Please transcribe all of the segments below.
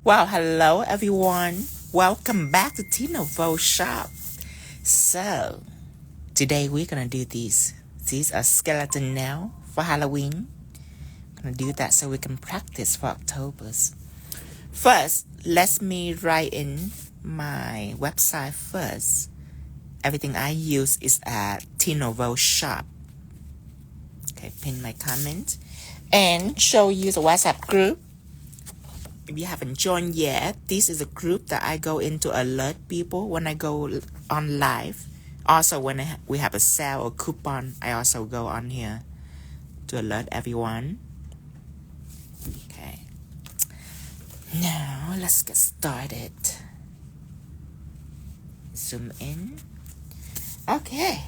Well, hello everyone. Welcome back to Tinovo Shop. So, today we're gonna do these. These are skeleton now for Halloween. Gonna do that so we can practice for October's. First, let me write in my website first. Everything I use is at Tinovo Shop. Okay, pin my comment and show you the WhatsApp group. If you haven't joined yet, this is a group that I go into alert people when I go on live. Also, when we have a sale or coupon, I also go on here to alert everyone. Okay. Now, let's get started. Zoom in. Okay.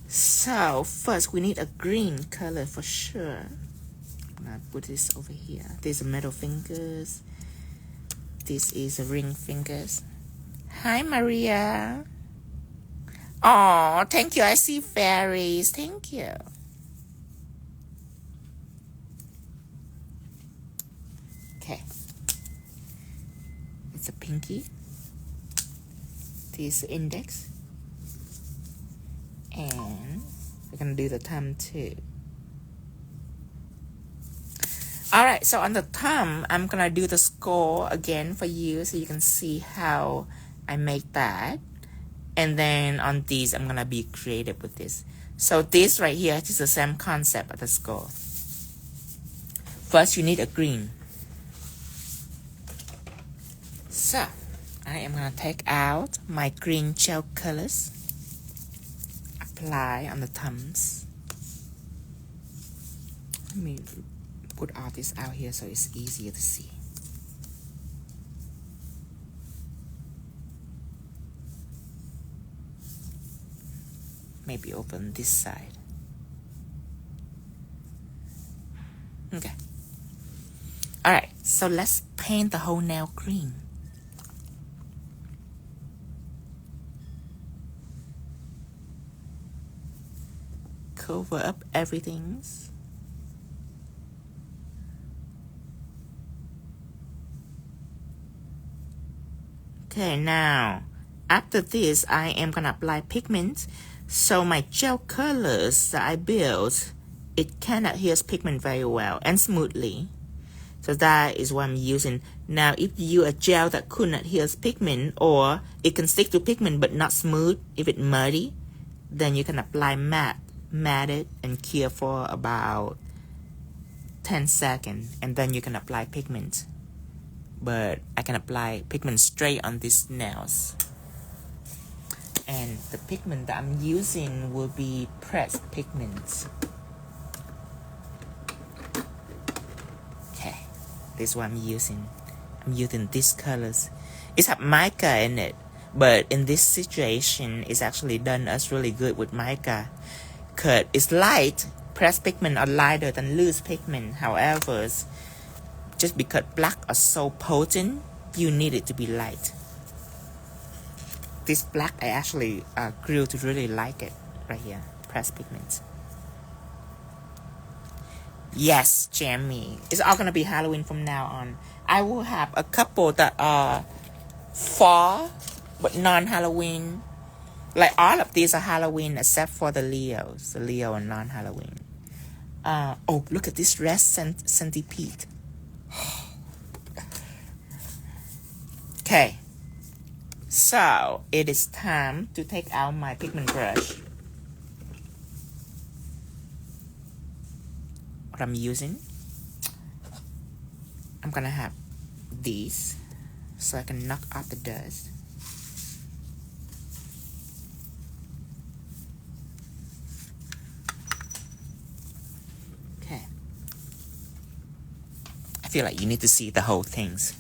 So, first we need a green color for sure. I'm gonna put this over here. These are middle fingers. This is a ring fingers. Hi, Maria. Oh, thank you. I see fairies. Thank you. Okay. It's a pinky. This is index. And we're gonna do the thumb too. Alright, so on the thumb, I'm gonna do the score again for you so you can see how I make that. And then on these, I'm gonna be creative with this. So this right here is the same concept as the score. First, you need a green. So, I am gonna take out my green gel colors. Apply on the thumbs. Let me put all this out here so it's easier to see. Maybe open this side. Okay. Alright, so let's paint the whole nail green. Cover up everything. Okay, now after this, I am gonna apply pigment. So my gel colors that I built, it can adhere pigment very well and smoothly. So that is what I'm using. Now, if you use a gel that couldn't adhere pigment, or it can stick to pigment but not smooth, if it's muddy, then you can apply matte it and cure for about 10 seconds, and then you can apply pigment. But I can apply pigment straight on these nails. And the pigment that I'm using will be pressed pigment. Okay, this is what I'm using. I'm using these colors. It's have mica in it, but in this situation, it's actually done us really good with mica. Because it's light, pressed pigment are lighter than loose pigment. However, just because black are so potent, you need it to be light. This black, I actually grew to really like it right here, pressed pigment. Yes, Jamie. It's all gonna be Halloween from now on. I will have a couple that are fall, but non-Halloween. Like all of these are Halloween except for the Leos. The Leo are non-Halloween. Oh, look at this red centipede. Okay, so it is time to take out my pigment brush. What I'm using, I'm gonna have these so I can knock out the dust. Okay, I feel like you need to see the whole things.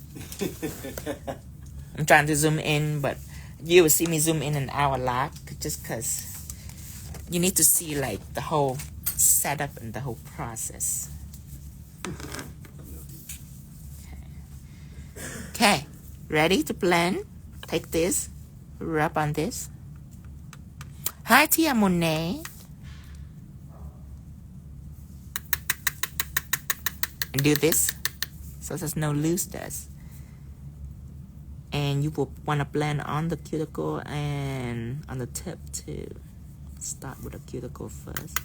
I'm trying to zoom in, but you will see me zoom in and out a lot just because you need to see like the whole setup and the whole process. Okay, ready to blend? Take this, rub on this. Hi, Tia Monet. And do this. so there's no loose dust. And you will want to blend on the cuticle and on the tip too. Start with the cuticle first.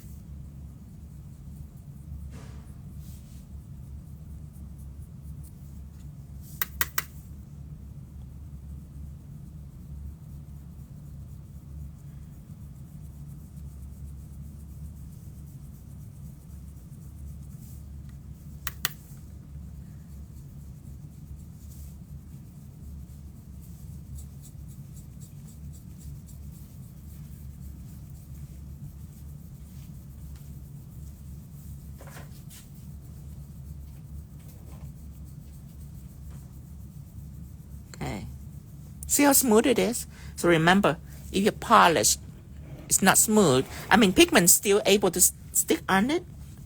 Okay. See how smooth it is? So remember, if you polish, it's not smooth. I mean, pigment's still able to stick on it,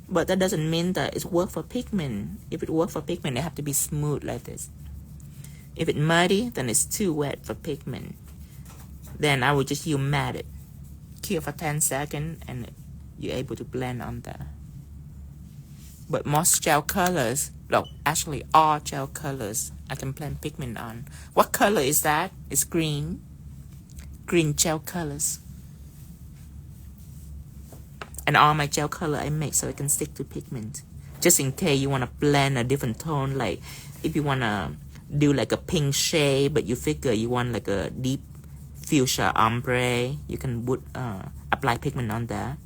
but that doesn't mean that it's work for pigment. If it works for pigment, it have to be smooth like this. If it's muddy, then it's too wet for pigment. Then I will just use matted. Cure for 10 seconds and you're able to blend on there. But most gel colors, no, actually all gel colors, I can blend pigment on. What color is that? It's green. Green gel colors. And all my gel color I make so it can stick to pigment. Just in case you want to blend a different tone, like if you want to do like a pink shade, but you figure you want like a deep fuchsia ombre, you can put, apply pigment on there.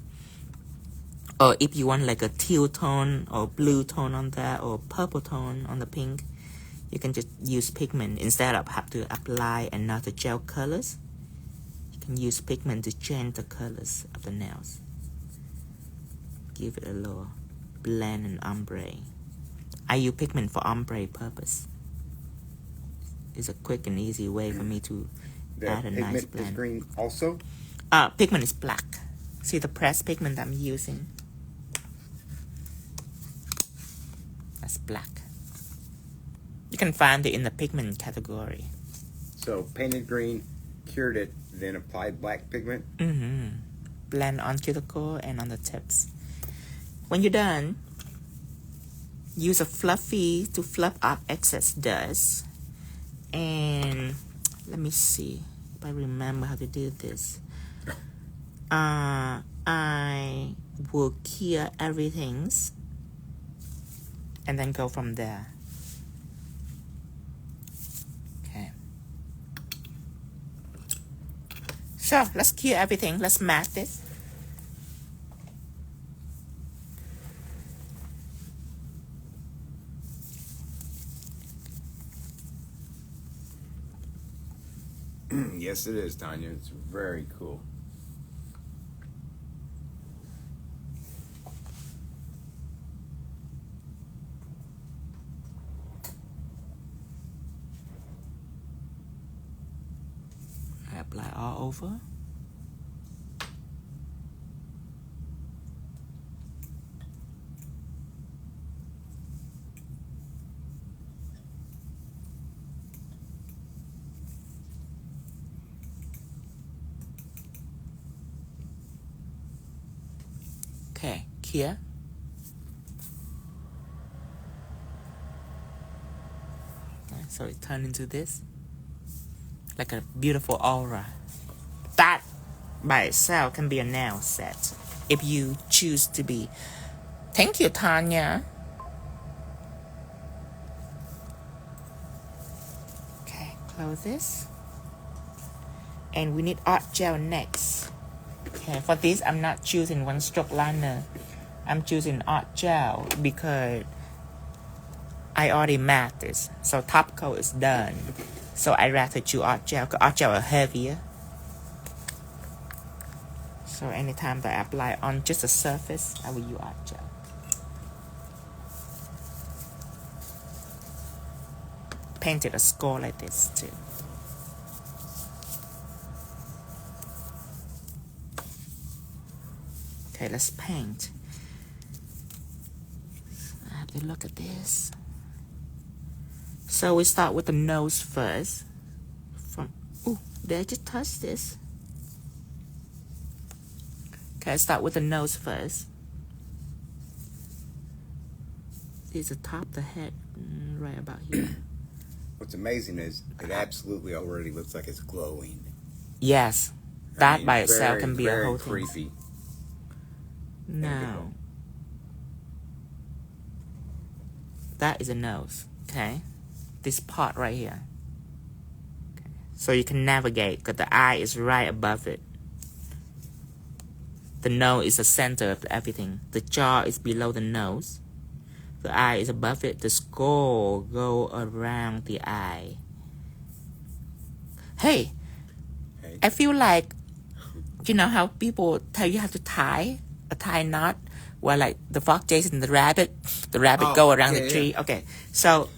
Or if you want like a teal tone or blue tone on there or purple tone on the pink, you can just use pigment instead of have to apply another gel colors. You can use pigment to change the colors of the nails. Give it a little blend and ombre. I use pigment for ombre purpose. It's a quick and easy way for me to add a nice blend. Pigment is green also? Pigment is black. See the pressed pigment I'm using? That's black. You can find it in the pigment category. So painted green, cured it, then applied black pigment? Mm-hmm. Blend on cuticle and on the tips. When you're done, use a fluffy to fluff up excess dust. And let me see if I remember how to do this. I will clear everything and then go from there. Okay. So let's clear everything. Let's matte this. Yes, it is, Tanya. It's very cool. I apply all over. Okay, here. So it turned into this, like a beautiful aura. That by itself can be a nail set if you choose to be. Thank you, Tanya. Okay, close this. And we need art gel next. Okay, for this, I'm not choosing one stroke liner. I'm choosing art gel because I already matte this. So top coat is done. So I rather choose art gel because art gel are heavier. So anytime that I apply on just a surface, I will use art gel. Painted a score like this too. Okay, let's paint. I have to look at this. So we start with the nose first. Ooh, did I just touch this? Okay, start with the nose first. This is the top of the head, right about here. What's amazing is it absolutely already looks like it's glowing. Yes, that by itself can be a whole thing. Very creepy. Now, that is a nose, okay? This part right here. Okay. So you can navigate, because the eye is right above it. The nose is the center of everything. The jaw is below the nose. The eye is above it. The skull go around the eye. Hey, I feel like, you know how people tell you how to tie a knot? Where like the fox chasing the rabbit go around the tree. Yeah. Okay, so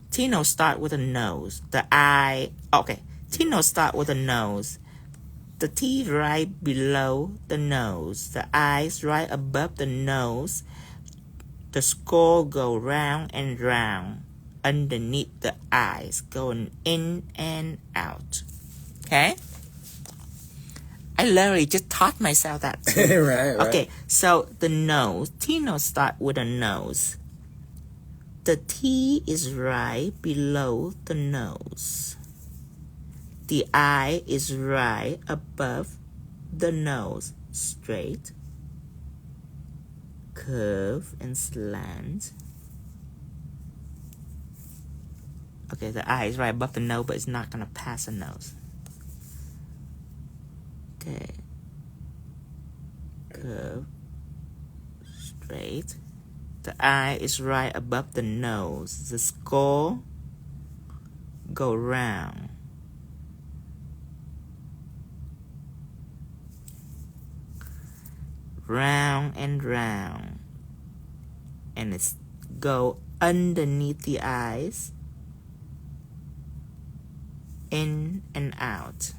Tino start with a nose. The eye, okay, Tino start with a nose. The teeth right below the nose. The eyes right above the nose. The skull go round and round underneath the eyes, going in and out. Okay? I literally just taught myself that too. right. Okay, so the nose. Tino start with a nose. The T is right below the nose. The eye is right above the nose. Straight, curve, and slant. Okay, the eye is right above the nose, but it's not going to pass the nose. Okay. Curve, straight. The eye is right above the nose. The skull go round. Round and round. And it's go underneath the eyes. In and out.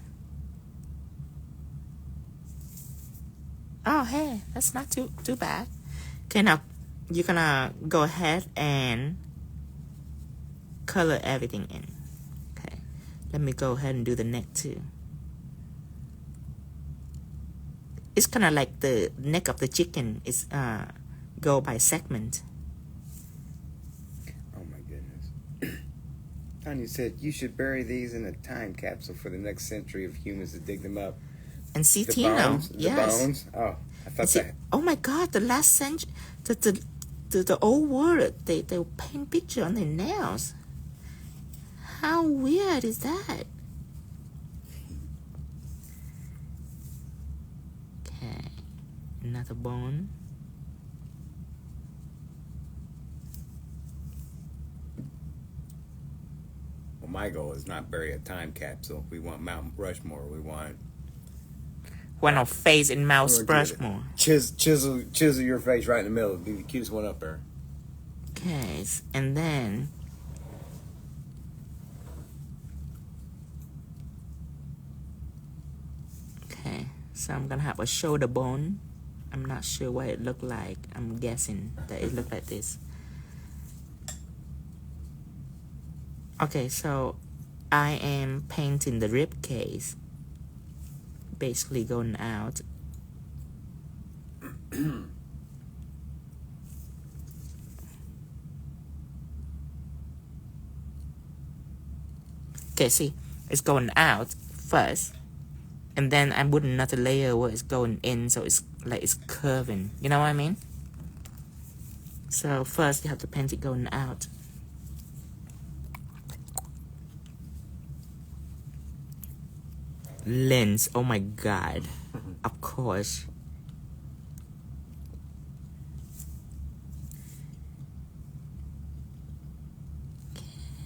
Oh, hey, that's not too bad. Okay, now you're gonna go ahead and color everything in. Okay, let me go ahead and do the neck too. It's kind of like the neck of the chicken is go by segment. Oh my goodness. Tanya said you should bury these in a time capsule for the next century of humans to dig them up. And see The Tino. bones? Yes. The bones? Oh, I thought that. Oh my God, the last century, the old world, they paint picture on their nails. How weird is that? Okay, another bone. Well, my goal is not bury a time capsule. We want Mount Rushmore. We want Our face in Mount Rushmore. Chisel your face right in the middle. Be the cutest one up there. Okay, and then okay, so I'm gonna have a shoulder bone. I'm not sure what it looked like. I'm guessing that it looked like this. Okay, so I am painting the rib cage. Basically going out. Okay, see, it's going out first, and then I put another layer where it's going in, so it's like it's curving. You know what I mean? So first you have to paint it going out. Lens, oh my God, of course.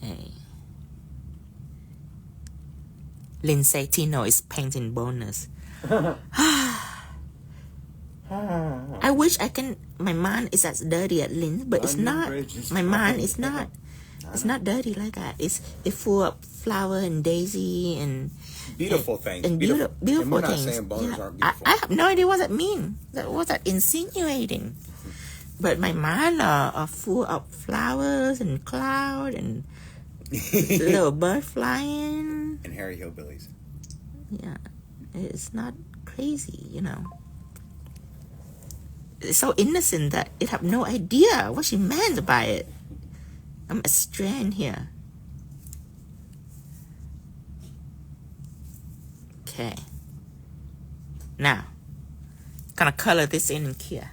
Okay. Lindsay Tino is painting bonus. I wish I can. My mind is as dirty as Lynn, but it's not. My mind is not. It's not dirty like that. It's full of flower and daisy and beautiful things. And beautiful and we're things. Not saying boners aren't beautiful. I have no idea what that means. What that insinuating? But my mind are full of flowers and cloud and little bird flying and hairy hillbillies. Yeah, it's not crazy, you know. It's so innocent that it have no idea what she meant by it. I'm a strand here. Okay. Now, gonna color this in here.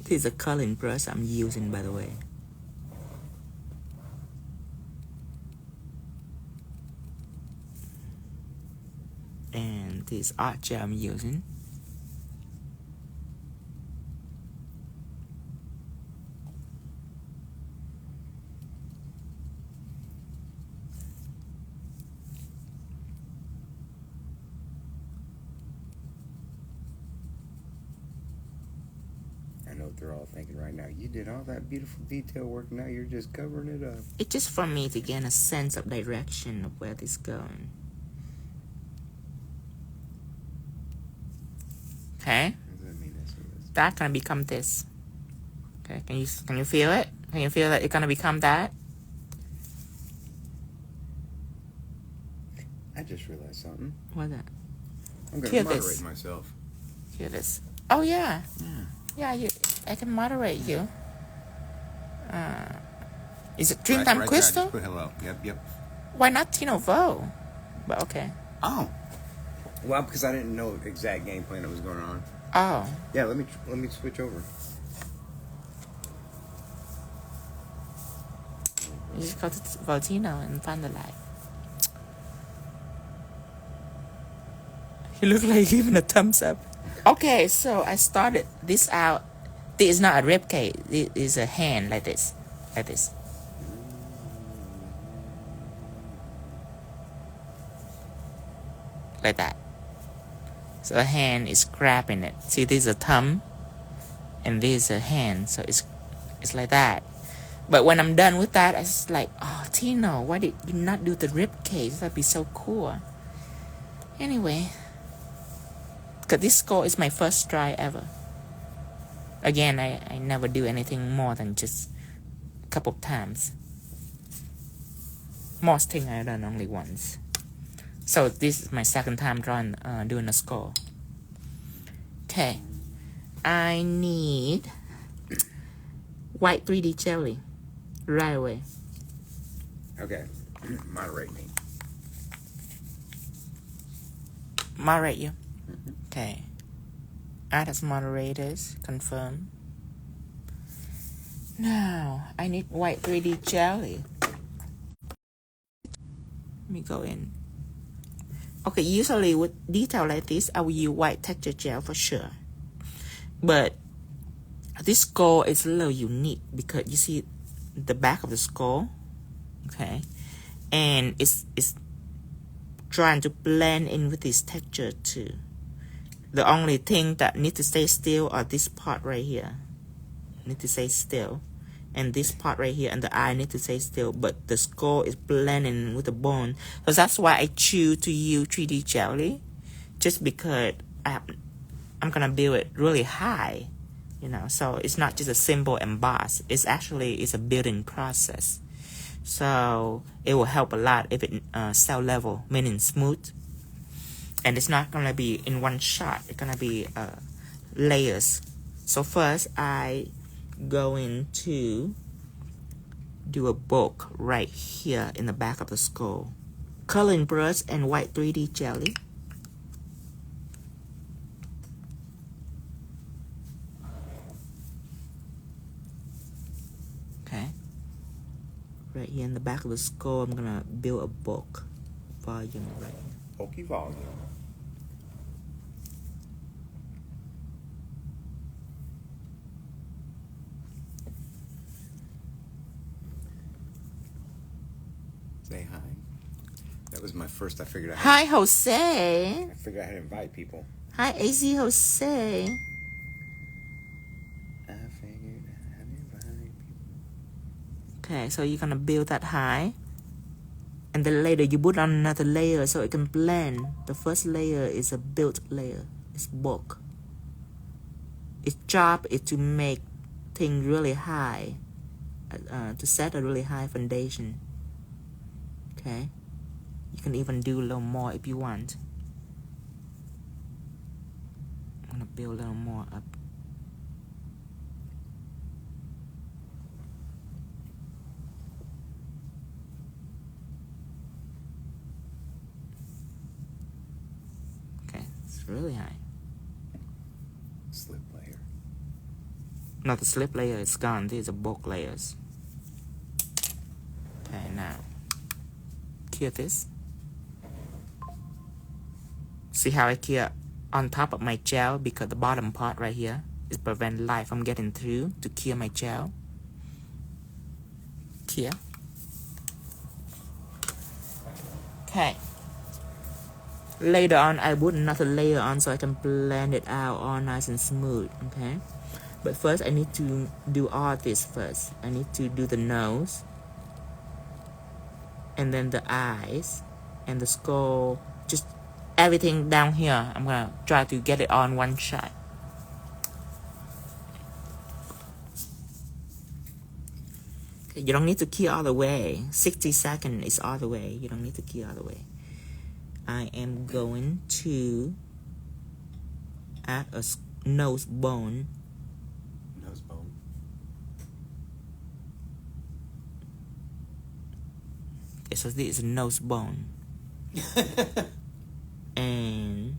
This is a coloring brush I'm using, by the way. And this art gel I'm using. I know what they're all thinking right now. You did all that beautiful detail work, now you're just covering it up. It's just for me to gain a sense of direction of where this is going. Okay? What does that mean? That's gonna become this. Okay, can you feel it? Can you feel that it's gonna become that? I just realized something. What's that? I'm gonna Feel moderate this. myself. Feel this. Oh yeah. Yeah. Yeah, I can moderate you. Is it Right Dreamtime there, Crystal? just put hello. Yep. Why not Tino Vo? But okay. Oh. Well, because I didn't know exact game plan that was going on. Oh. Yeah, let me switch over. You just go to Voltino and find the light. You look like giving a thumbs up. Okay, so I started this out. This is not a rib cage. This is a hand like this. Like this. Like that. So the hand is grabbing it. See, this is a thumb. And this is a hand. So it's like that. But when I'm done with that, I was like, oh, Tino, why did you not do the rib cage? That'd be so cool. Anyway. Because this score is my first try ever. Again, I never do anything more than just a couple of times. Most things I've done only once. So this is my second time doing a score. Okay. I need white 3D jelly right away. Okay. Moderate me. Moderate you. Okay. Add as moderators. Confirm. Now, I need white 3D jelly. Let me go in. Okay, usually with detail like this, I will use white texture gel for sure. But this skull is a little unique because you see the back of the skull, okay? And it's trying to blend in with this texture too. The only thing that needs to stay still are this part right here. Need to stay still. And this part right here and the eye need to stay still. But the skull is blending with the bone. So that's why I choose to use 3D jelly. Just because I'm going to build it really high. You know, so it's not just a simple emboss. It's a building process. So it will help a lot if it cell level, meaning smooth. And it's not going to be in one shot. It's going to be layers. So first, I going to do a bulk right here in the back of the skull. Coloring brush and white 3D jelly. Okay. Right here in the back of the skull, I'm going to build a bulk volume right here. Bulky volume. Say hi. That was my first. I figured out. Hi, Jose. I figured out how to invite people. Hi, AZ Jose. I figured out how to invite people. Okay, so you're gonna build that high. And then later you put on another layer so it can blend. The first layer is a built layer. It's bulk. Its job is to make things really high, to set a really high foundation. Okay, you can even do a little more if you want. I'm gonna build a little more up. Okay, it's really high. Slip layer. No, the slip layer is gone. These are bulk layers. Okay, now cure this. See how I cure on top of my gel because the bottom part right here is prevent light from getting through to cure my gel. Cure. Okay. Later on, I put another layer on so I can blend it out all nice and smooth. Okay. But first, I need to do all this first. I need to do the nose, and then the eyes, and the skull. Just everything down here. I'm gonna try to get it on one shot. Okay, you don't need to key all the way. 60 seconds is all the way. You don't need to key all the way. I am going to add a nose bone. Nose bone. Okay, so this is a nose bone. And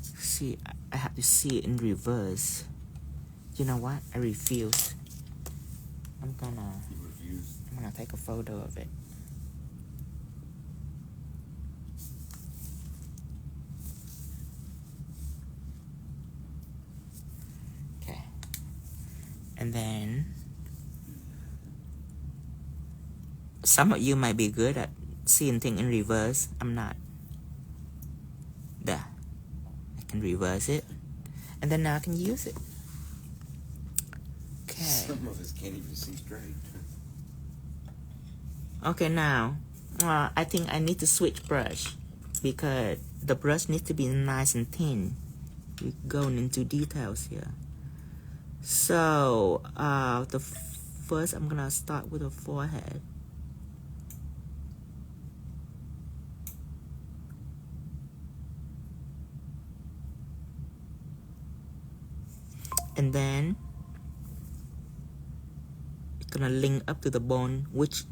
see, I have to see it in reverse. You know what? I refuse. I'm gonna take a photo of it. Okay. And then some of you might be good at seeing things in reverse. I'm not. There. I can reverse it. And then now I can use it. Okay. Some of us can't even see straight. Okay, now I think I need to switch brush because the brush needs to be nice and thin. We're going into details here. So first I'm gonna start with the forehead. And then it's gonna link up to the bone, which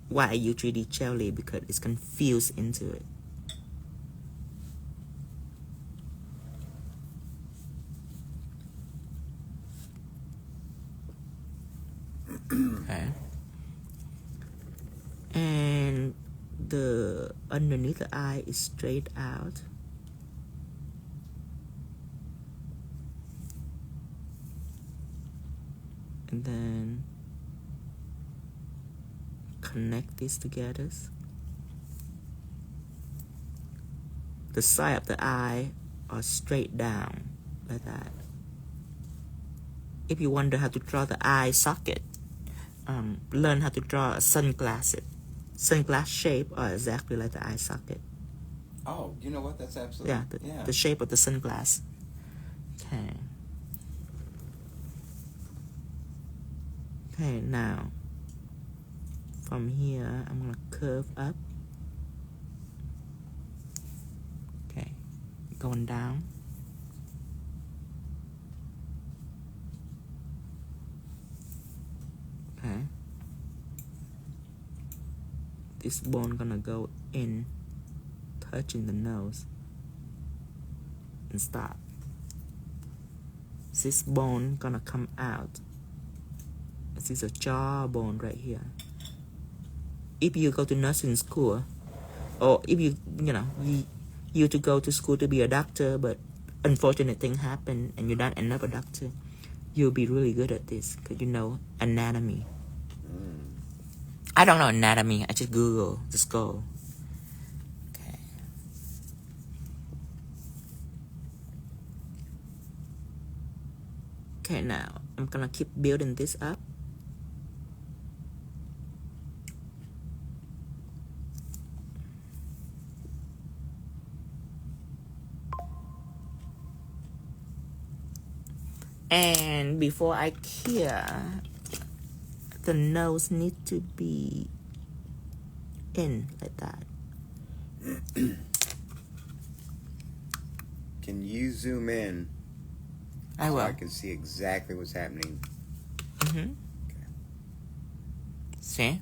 why I use 3D jelly because it's confused into it. Okay. And the underneath the eye is straight out. And then connect these together. The side of the eye are straight down like that. If you wonder how to draw the eye socket, learn how to draw a sunglass. Sunglass shape are exactly like the eye socket. Oh, you know what? That's absolutely... Yeah, the shape of the sunglass. Okay. Okay, now from here I'm gonna curve up. Okay, going down. Okay. This bone gonna go in, touching the nose, and stop. This bone gonna come out. This is a jawbone right here. If you go to nursing school, or if you to go to school to be a doctor, but unfortunate thing happen and you don't end up a doctor, you'll be really good at this because you know anatomy. I don't know anatomy. I just Google the skull. Okay. Okay, now I'm gonna keep building this up. And before I cure, the nose needs to be in like that. Can you zoom in? I will. So I can see exactly what's happening. Mm-hmm. Okay. See?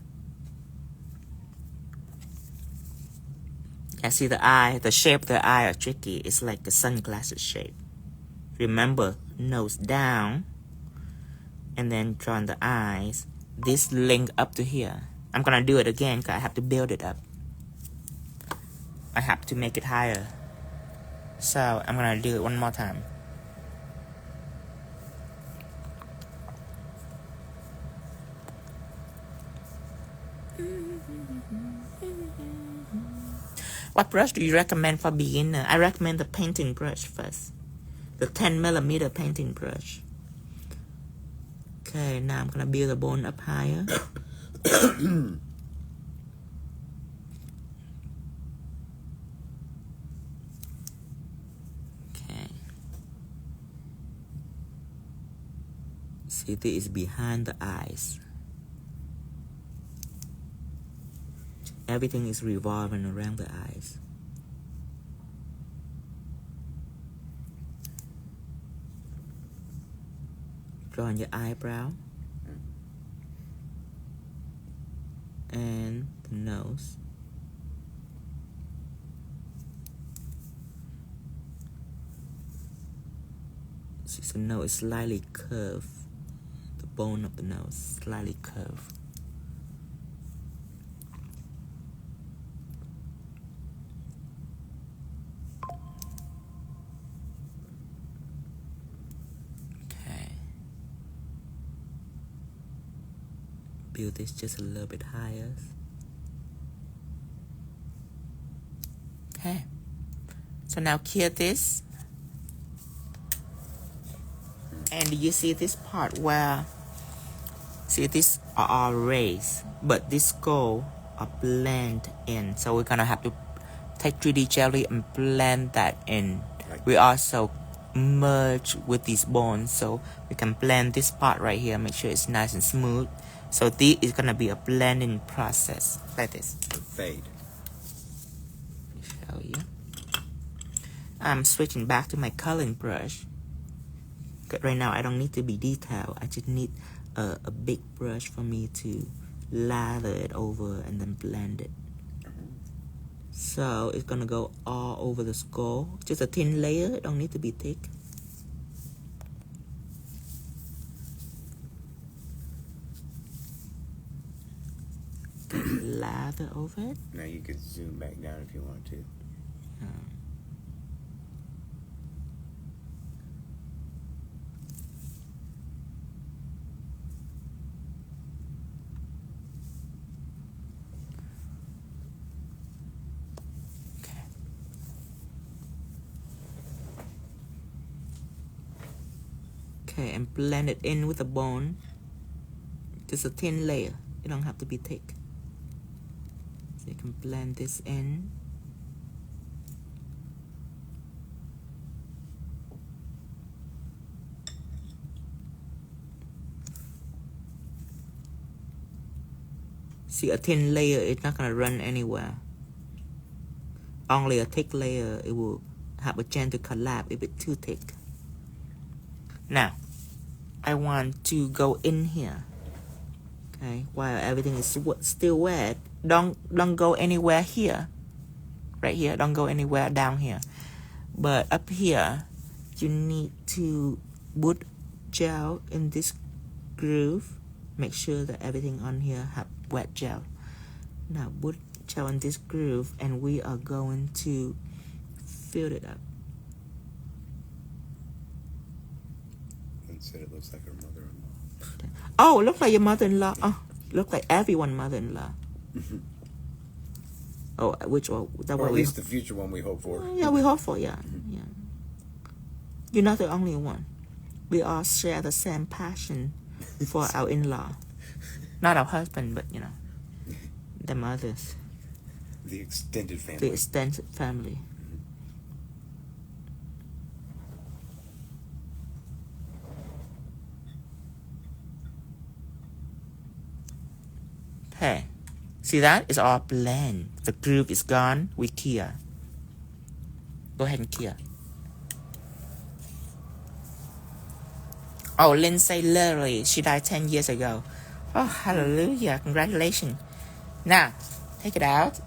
I see the eye, the shape of the eye are tricky. It's like a sunglasses shape. Remember, nose down, and then draw the eyes. This link up to here. I'm gonna do it again because I have to build it up. I have to make it higher. So I'm gonna do it one more time. What brush do you recommend for beginner? I recommend the painting brush first. The 10mm painting brush. Okay, now I'm gonna build the bone up higher. Okay. See, this is behind the eyes. Everything is revolving around the eyes. Draw on your eyebrow. And the nose. See, the nose is slightly curved. The bone of the nose slightly curved. Build this just a little bit higher. Okay. So now cure this. And you see this part where, see, these are all rays, but this skull are blend in. So we're gonna have to take 3D jelly and blend that in. We also merge with these bones, so we can blend this part right here, make sure it's nice and smooth. So this is gonna be a blending process like this. Fade. Show you. I'm switching back to my coloring brush. Right now I don't need to be detailed. I just need a big brush for me to lather it over and then blend it. So it's gonna go all over the skull. Just a thin layer. It don't need to be thick. Lather over it. Now you could zoom back down if you want to. Okay, and blend it in with the bone. Just a thin layer. It don't have to be thick. So you can blend this in. See, a thin layer, it's not gonna run anywhere. Only a thick layer, it will have a chance to collapse if it's too thick. Now, I want to go in here. Okay, while everything is still wet, don't go anywhere here. Right here, don't go anywhere down here. But up here, you need to put gel in this groove. Make sure that everything on here have wet gel. Now put gel in this groove, and we are going to fill it up. Said it looks like her mother-in-law. Oh, look like your mother-in-law. Oh, look like everyone's mother-in-law. Oh, which one? That or at least the future one we hope for. Yeah, we hope for. Yeah, yeah. You're not the only one. We all share the same passion for our in-law. Not our husband, but you know, the mothers. The extended family. The extended family. Okay. See that? It's all blend. The groove is gone. We clear. Go ahead and clear. Oh, Lindsay literally, she died 10 years ago. Oh, hallelujah. Congratulations. Now, take it out.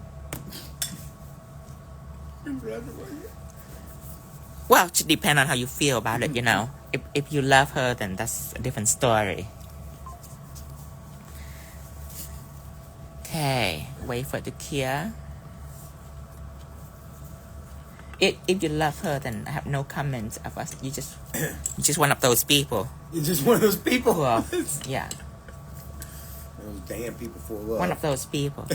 Well, it depends on how you feel about it, you know. If you love her, then that's a different story. Okay, wait for it to clear. If you love her, then I have no comments of us. You're just one of those people. You're just one of those people. Well, yeah. Those damn people full of love. One of those people.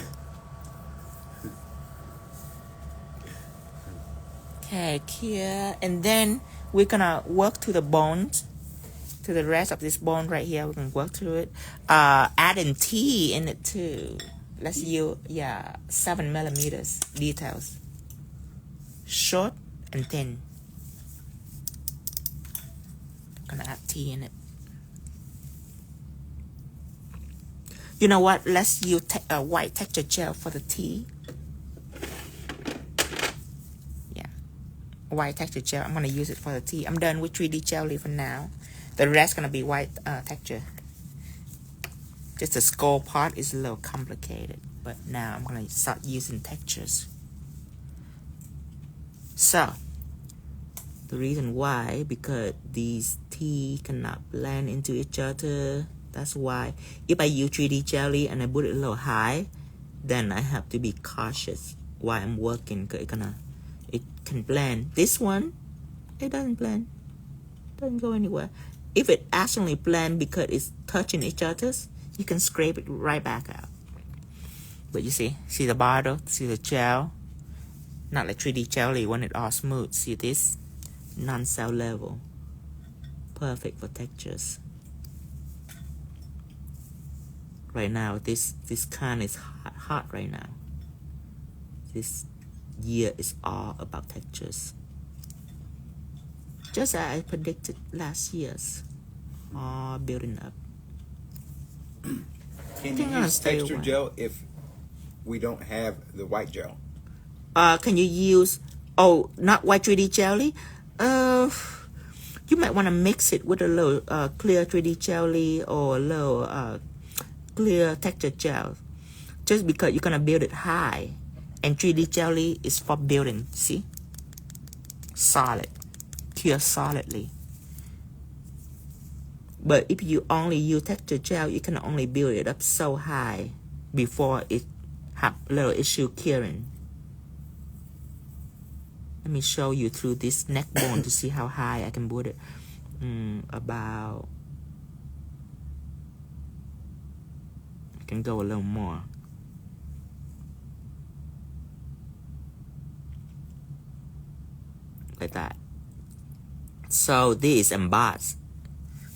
Okay, clear. And then we're gonna work to the bones, to the rest of this bone right here. We can work through it. Adding tea in it too. Let's use 7 millimeters details. Short and thin. I'm gonna add tea in it. You know what? Let's use a white texture gel for the tea. Yeah, white texture gel. I'm gonna use it for the tea. I'm done with 3D jelly for now. The rest gonna be white texture. Just the skull part is a little complicated, but now I'm gonna start using textures. So, the reason why, because these tea cannot blend into each other. That's why if I use 3D jelly and I put it a little high, then I have to be cautious while I'm working, because it can blend. This one, it doesn't blend. Doesn't go anywhere. If it accidentally blend because it's touching each other, you can scrape it right back out. But you see the bottle, see the gel. Not like 3D jelly when it all smooth. See this? Non-cell level. Perfect for textures. Right now, this kind is hot right now. This year is all about textures. Just as I predicted last year's. All building up. Can you use texture gel if we don't have the white gel? Can you use, not white 3D jelly? You might want to mix it with a little clear 3D jelly or a little clear texture gel. Just because you're going to build it high. And 3D jelly is for building, see? Solid. Cure solidly. But if you only use texture gel, you can only build it up so high before it have little issue curing. Let me show you through this neck bone to see how high I can put it. About, I can go a little more. Like that. So this embossed.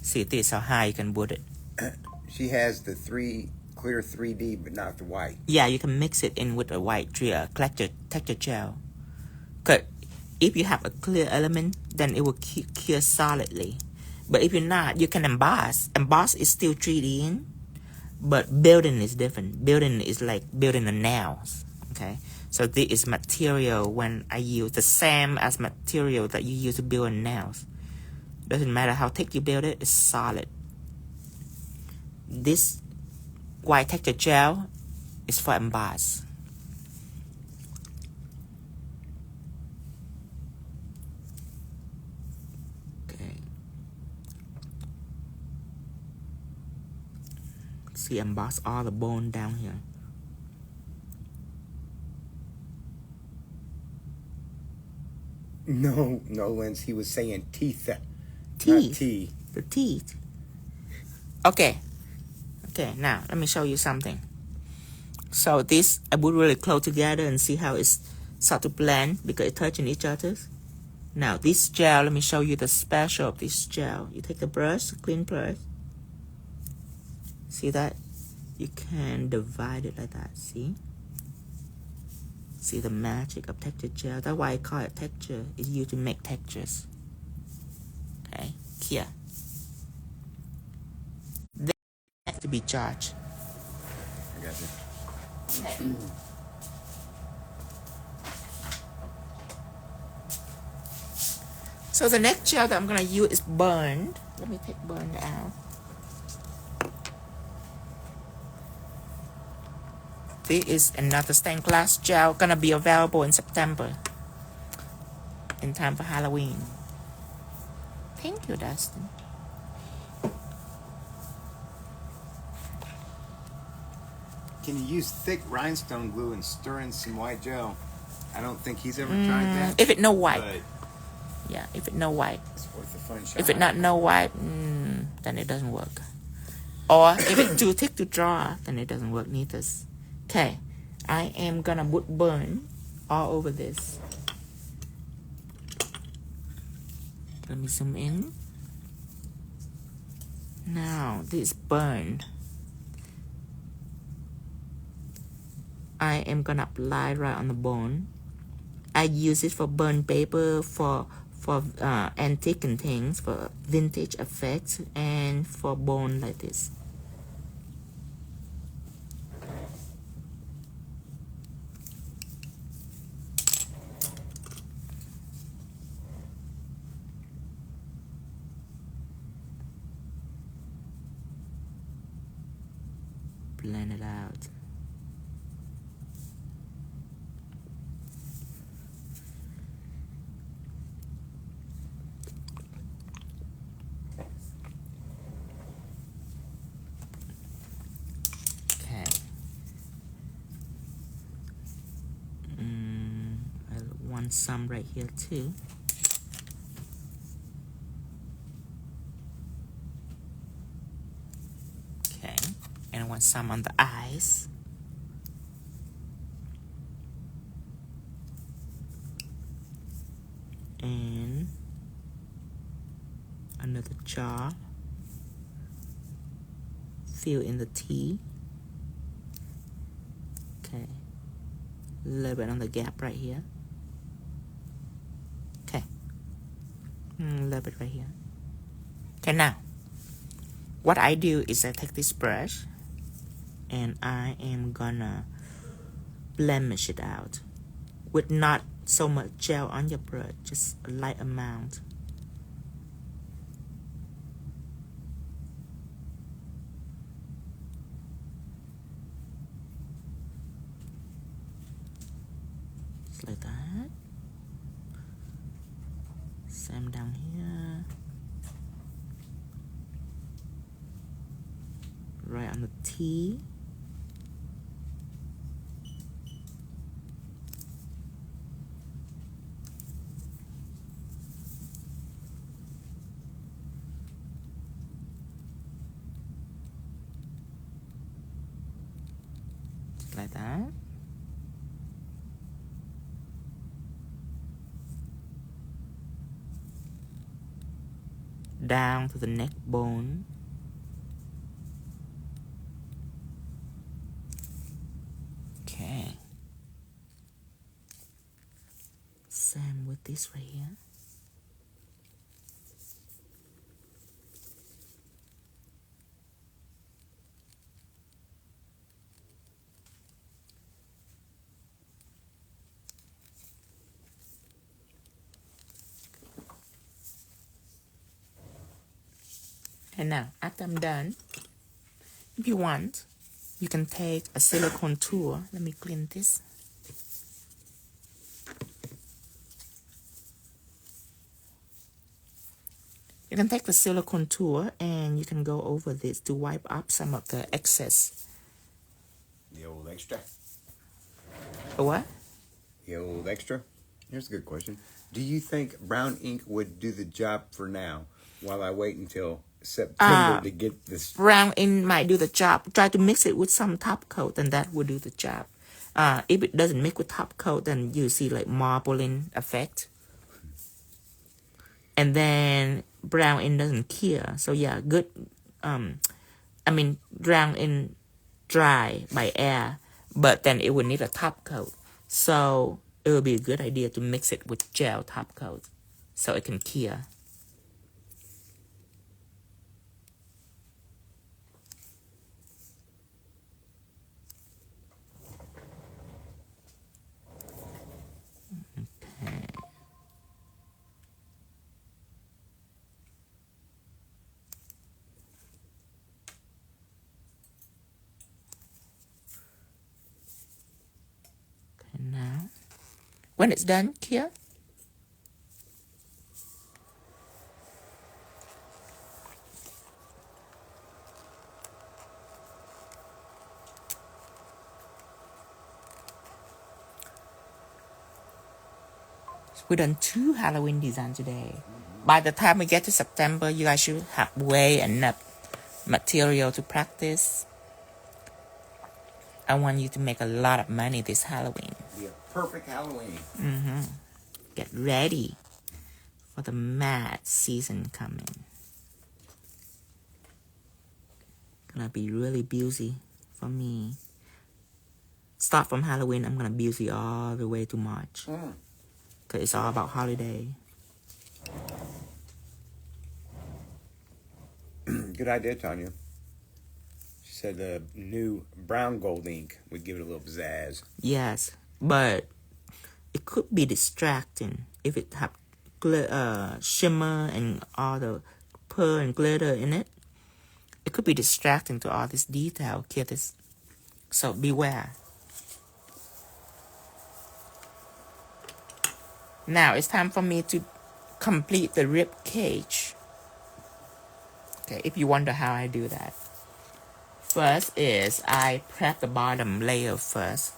See this how high you can put it. She has the clear 3D, but not the white. Yeah, you can mix it in with a white texture gel. Cause if you have a clear element, then it will cure solidly. But if you're not, you can emboss. Emboss is still 3D in, but building is different. Building is like building the nails. Okay, so this is material when I use the same as material that you use to build nails. Doesn't matter how thick you build it, it's solid. This white texture gel is for emboss. See, emboss all the bone down here. No, Lens. He was saying teeth. Teeth. Not tea. The teeth. Okay. Okay, now let me show you something. So this, I put really close together and see how it's start to blend because it's touching each other. Now this gel, let me show you the special of this gel. You take a brush, a clean brush. See that? You can divide it like that, see? See the magic of texture gel. That's why I call it texture. It's used to make textures. Okay, here. Then it has to be charged. I got you. Okay. So the next gel that I'm gonna use is Burned. Let me take Burned out. This is another stained glass gel gonna be available in September, in time for Halloween. Thank you, Dustin. Can you use thick rhinestone glue and stir in some white gel? I don't think he's ever tried that. If it no white. But yeah, if it no white. it's worth a fun shot. If it not no white, then it doesn't work. Or if it's too thick to draw, then it doesn't work neither. Okay, I am gonna put Burn all over this. Let me zoom in. Now this Burn. I am gonna apply right on the bone. I use it for burn paper, for antique and things, for vintage effects, and for bone like this. Blend it out. Some right here too. Okay, and I want some on the eyes. And under the jaw. Fill in the T. Okay, a little bit on the gap right here. A little bit right here. Okay, now what I do is I take this brush and I am gonna blemish it out with not so much gel on your brush, just a light amount. Just like that. Same down here, right on the T. Just like that. Down to the neck bone. Okay. Same with this right here. And now, after I'm done, if you want, you can take a silicone tool. Let me clean this. You can take the silicone tool and you can go over this to wipe up some of the excess. The old extra? A what? The old extra? Here's a good question. Do you think brown ink would do the job for now while I wait until September to get this? Brown ink might do the job. Try to mix it with some top coat and that will do the job. If it doesn't mix with top coat, then you see like marbling effect. And then brown ink doesn't cure. So yeah, good. Brown ink dry by air, but then it would need a top coat. So it would be a good idea to mix it with gel top coat so it can cure. When it's done, Kia? We done 2 Halloween designs today. By the time we get to September, you guys should have way enough material to practice. I want you to make a lot of money this Halloween. Be a perfect Halloween. Get ready for the mad season coming. Gonna be really busy for me. Start from Halloween, I'm gonna be busy all the way to March. Cause it's all about holiday. Good idea, Tanya. She said the new brown gold ink would give it a little pizzazz. Yes, but it could be distracting if it have shimmer and all the pearl and glitter in it. It could be distracting to all this detail, kids. So beware. Now it's time for me to complete the rib cage. Okay, if you wonder how I do that. First is I prep the bottom layer first.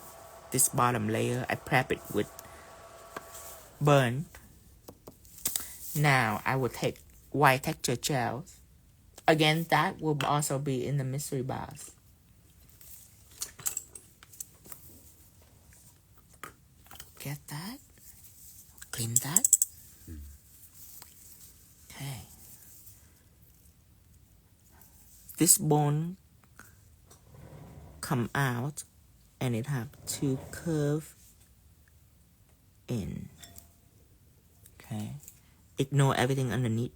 This bottom layer, I prep it with burn. Now I will take white texture gels. Again, that will also be in the mystery box. Get that? Clean that. Okay. This bone come out and it have 2 curve in. Okay. Ignore everything underneath.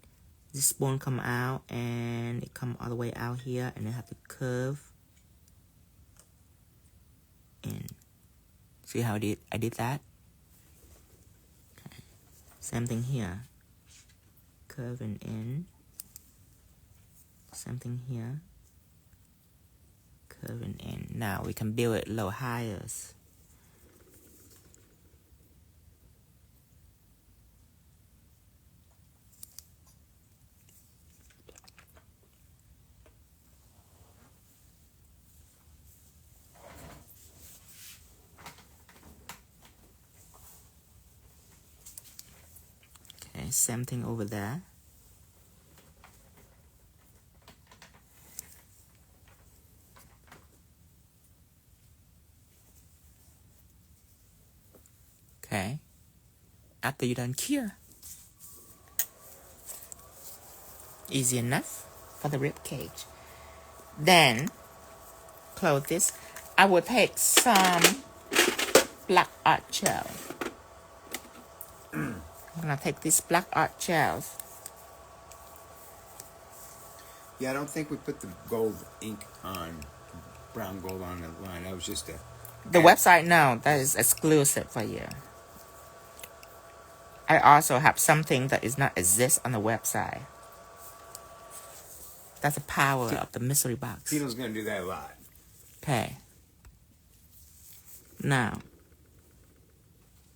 This bone come out and it come all the way out here and it have to curve in. See how I did that? Okay. Same thing here. Curving in. Same thing here. Curving in. Now we can build it a little higher. Okay, same thing over there. Okay, after you're done here, easy enough for the rib cage. Then, close this. I will take some black art gel. I'm gonna take this black art gel. Yeah, I don't think we put the gold ink on, brown gold on the line. That was just the website. No, that is exclusive for you. I also have something that is not exist on the website. That's the power of the mystery box. Tino's gonna do that a lot. Okay. Now,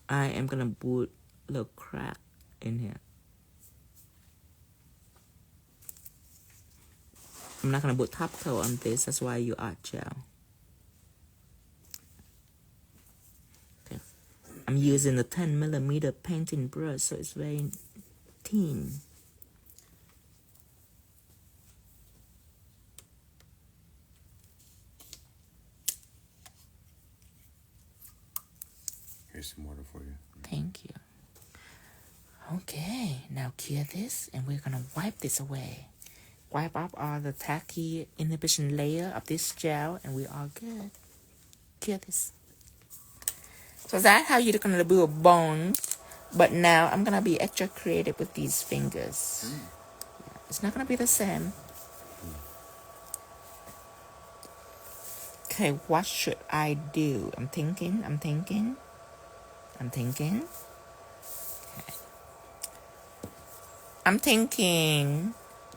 I am gonna put a little crack in here. I'm not gonna put top coat on this. That's why you art gel. Okay. I'm using the 10mm painting brush, so it's very thin. Here's some water for you. Thank you. Okay, now clear this, and we're gonna wipe this away. Wipe off all the tacky inhibition layer of this gel, and we're all good. Clear this. So that's how you're gonna do a bone. But now I'm gonna be extra creative with these fingers. It's not gonna be the same. Okay, what should I do? I'm thinking. Okay. I'm thinking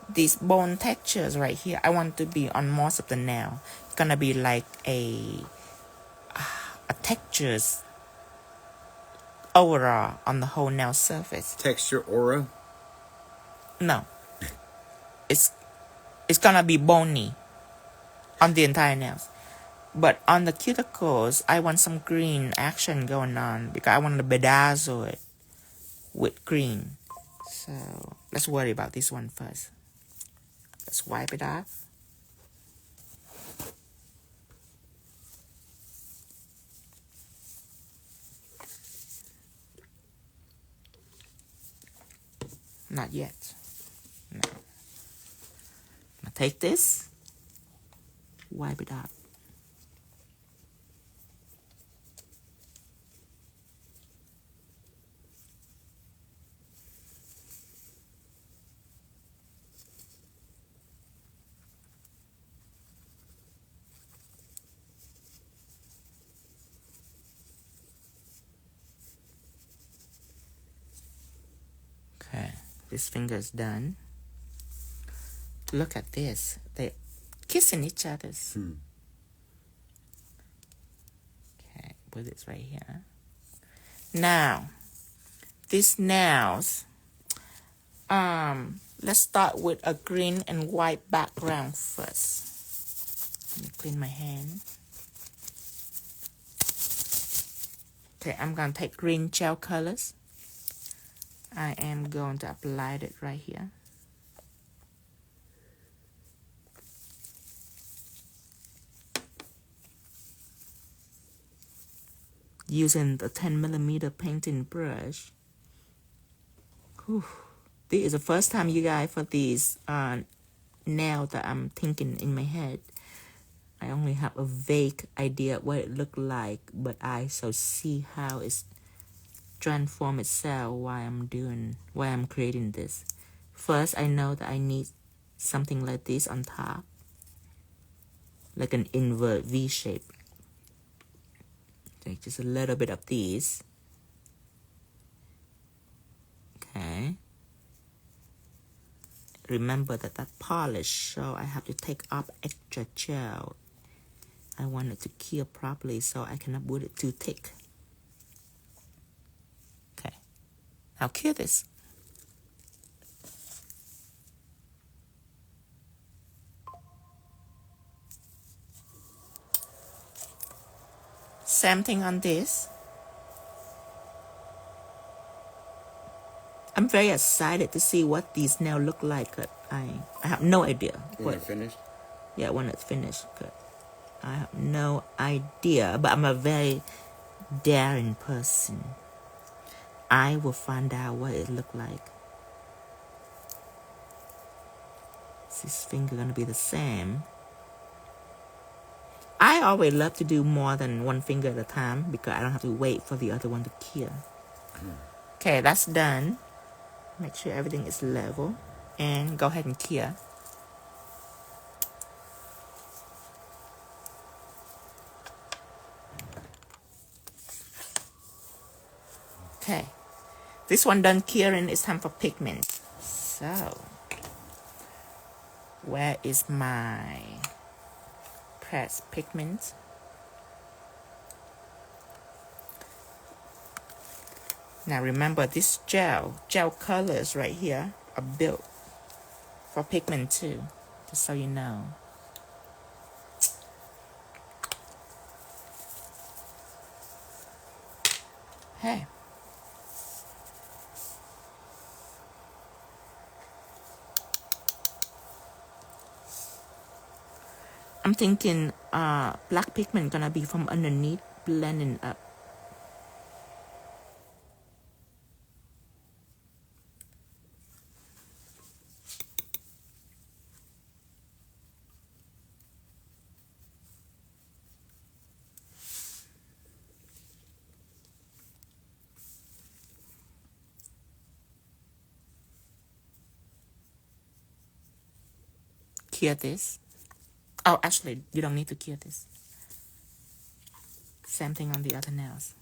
these bone textures right here. I want to be on most of the nail. It's gonna be like a textures overall on the whole nail surface. Texture aura? No. It's gonna be bony on the entire nails. But on the cuticles, I want some green action going on because I want to bedazzle it with green. So let's worry about this one first. Let's wipe it off. Not yet. No. Now take this, wipe it off. Okay, this finger is done. Look at this. They're kissing each other. Okay, put this right here. Now, these nails, let's start with a green and white background first. Let me clean my hand. Okay, I'm gonna take green gel colors. I am going to apply it right here. Using the 10mm painting brush. Whew. This is the first time, you guys, for these nails that I'm thinking in my head. I only have a vague idea what it looked like, but I shall see how it's transform itself while I'm creating this. First, I know that I need something like this on top, like an invert V shape. Take just a little bit of these. Okay. Remember that polish, so I have to take off extra gel. I want it to cure properly, so I cannot put it too thick. Okay. Now cure this. Same thing on this. I'm very excited to see what these nails look like. I have no idea. When it's finished? Yeah, when it's finished. I have no idea, but I'm a very daring person. I will find out what it look like. Is this finger gonna be the same? I always love to do more than one finger at a time because I don't have to wait for the other one to cure. Okay, that's done. Make sure everything is level and go ahead and cure. Okay, this one done curing. It's time for pigment. So, where is my pressed pigment? Now remember, this gel colors right here are built for pigment too, just so you know. Hey. I'm thinking black pigment gonna be from underneath, blending up. Cure this. Oh, actually, you don't need to cure this. Same thing on the other nails.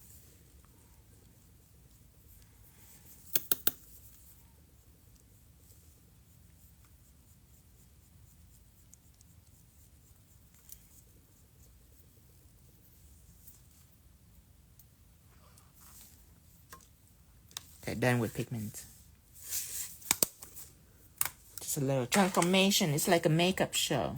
Okay, done with pigment. Just a little transformation. It's like a makeup show.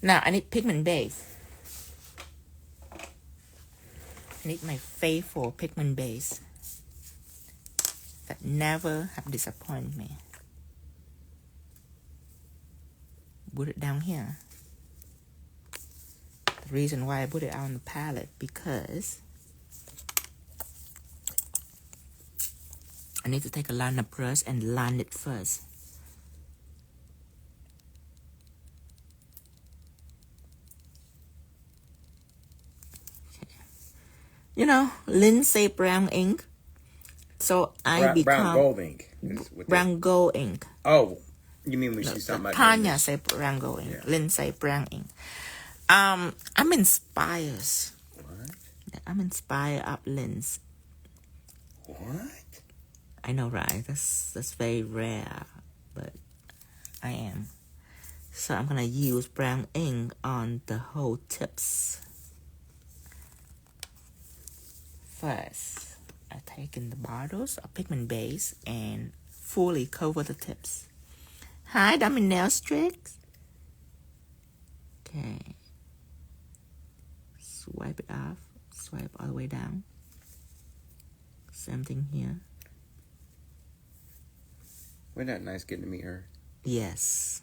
Now, I need pigment base. I need my faithful pigment base that never have disappointed me. Put it down here. The reason why I put it on the palette, because I need to take a liner brush and line it first. You know, linseed brown ink. So I become brown gold ink. Brown gold ink. Oh, you mean when she's talking about Tanya said brown gold ink. Yeah. Linseed brown ink. I'm inspired. What? I'm inspired of Linz. What? I know, right? That's very rare, but I am. So I'm gonna use brown ink on the whole tips. First, I take in the bottles of pigment base and fully cover the tips. Hi, dummy nail streaks. Okay. Swipe it off. Swipe all the way down. Same thing here. Wasn't that nice getting to meet her? Yes.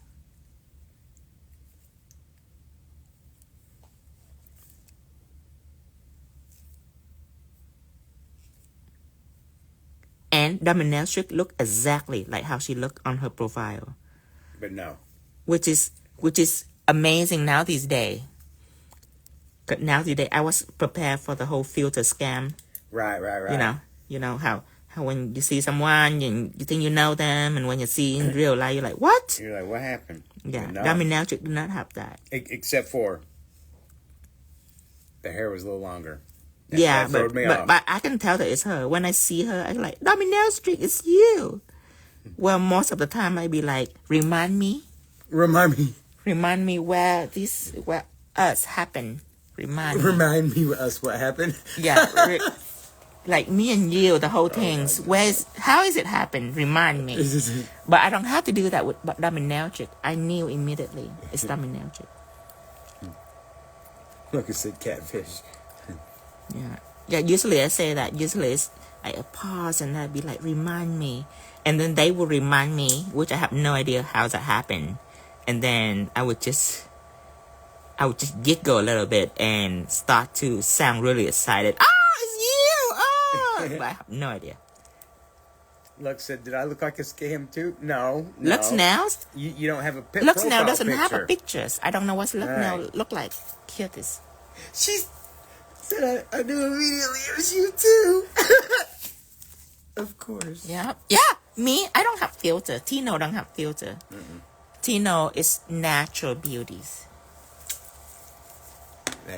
And dummy nail streak look exactly like how she looked on her profile. But no. Which is amazing now these days. Now these days, I was prepared for the whole filter scam. Right. You know how when you see someone and you think you know them, and when you see in real life, you're like, what? You're like, what happened? Yeah, No. dummy nail trick do not have that. Except for the hair was a little longer. Yeah, That but I can tell that it's her. When I see her, I'm like, dummy nail streak, it's you. Well, most of the time I be like, remind me where us happened. Remind me with us what happened. Yeah, like me and you, the whole things. How is it happen? Remind me. But I don't have to do that with dummy nail trick. I knew immediately it's dummy nail trick. Like I said, catfish. Yeah. Usually I say that. Usually I pause and I'd be like, remind me, and then they will remind me, which I have no idea how that happened, and then I would just giggle a little bit and start to sound really excited. Oh, it's you! Oh, but I have no idea. Lux said, did I look like a scam too? No. Lux now? You don't have a Lux now doesn't picture. have a pictures. I don't know what's Lux now look like. Cuties. She said, I knew immediately it was you too. Of course. Yeah. Me, I don't have filter. Tino don't have filter. Tino is natural beauties.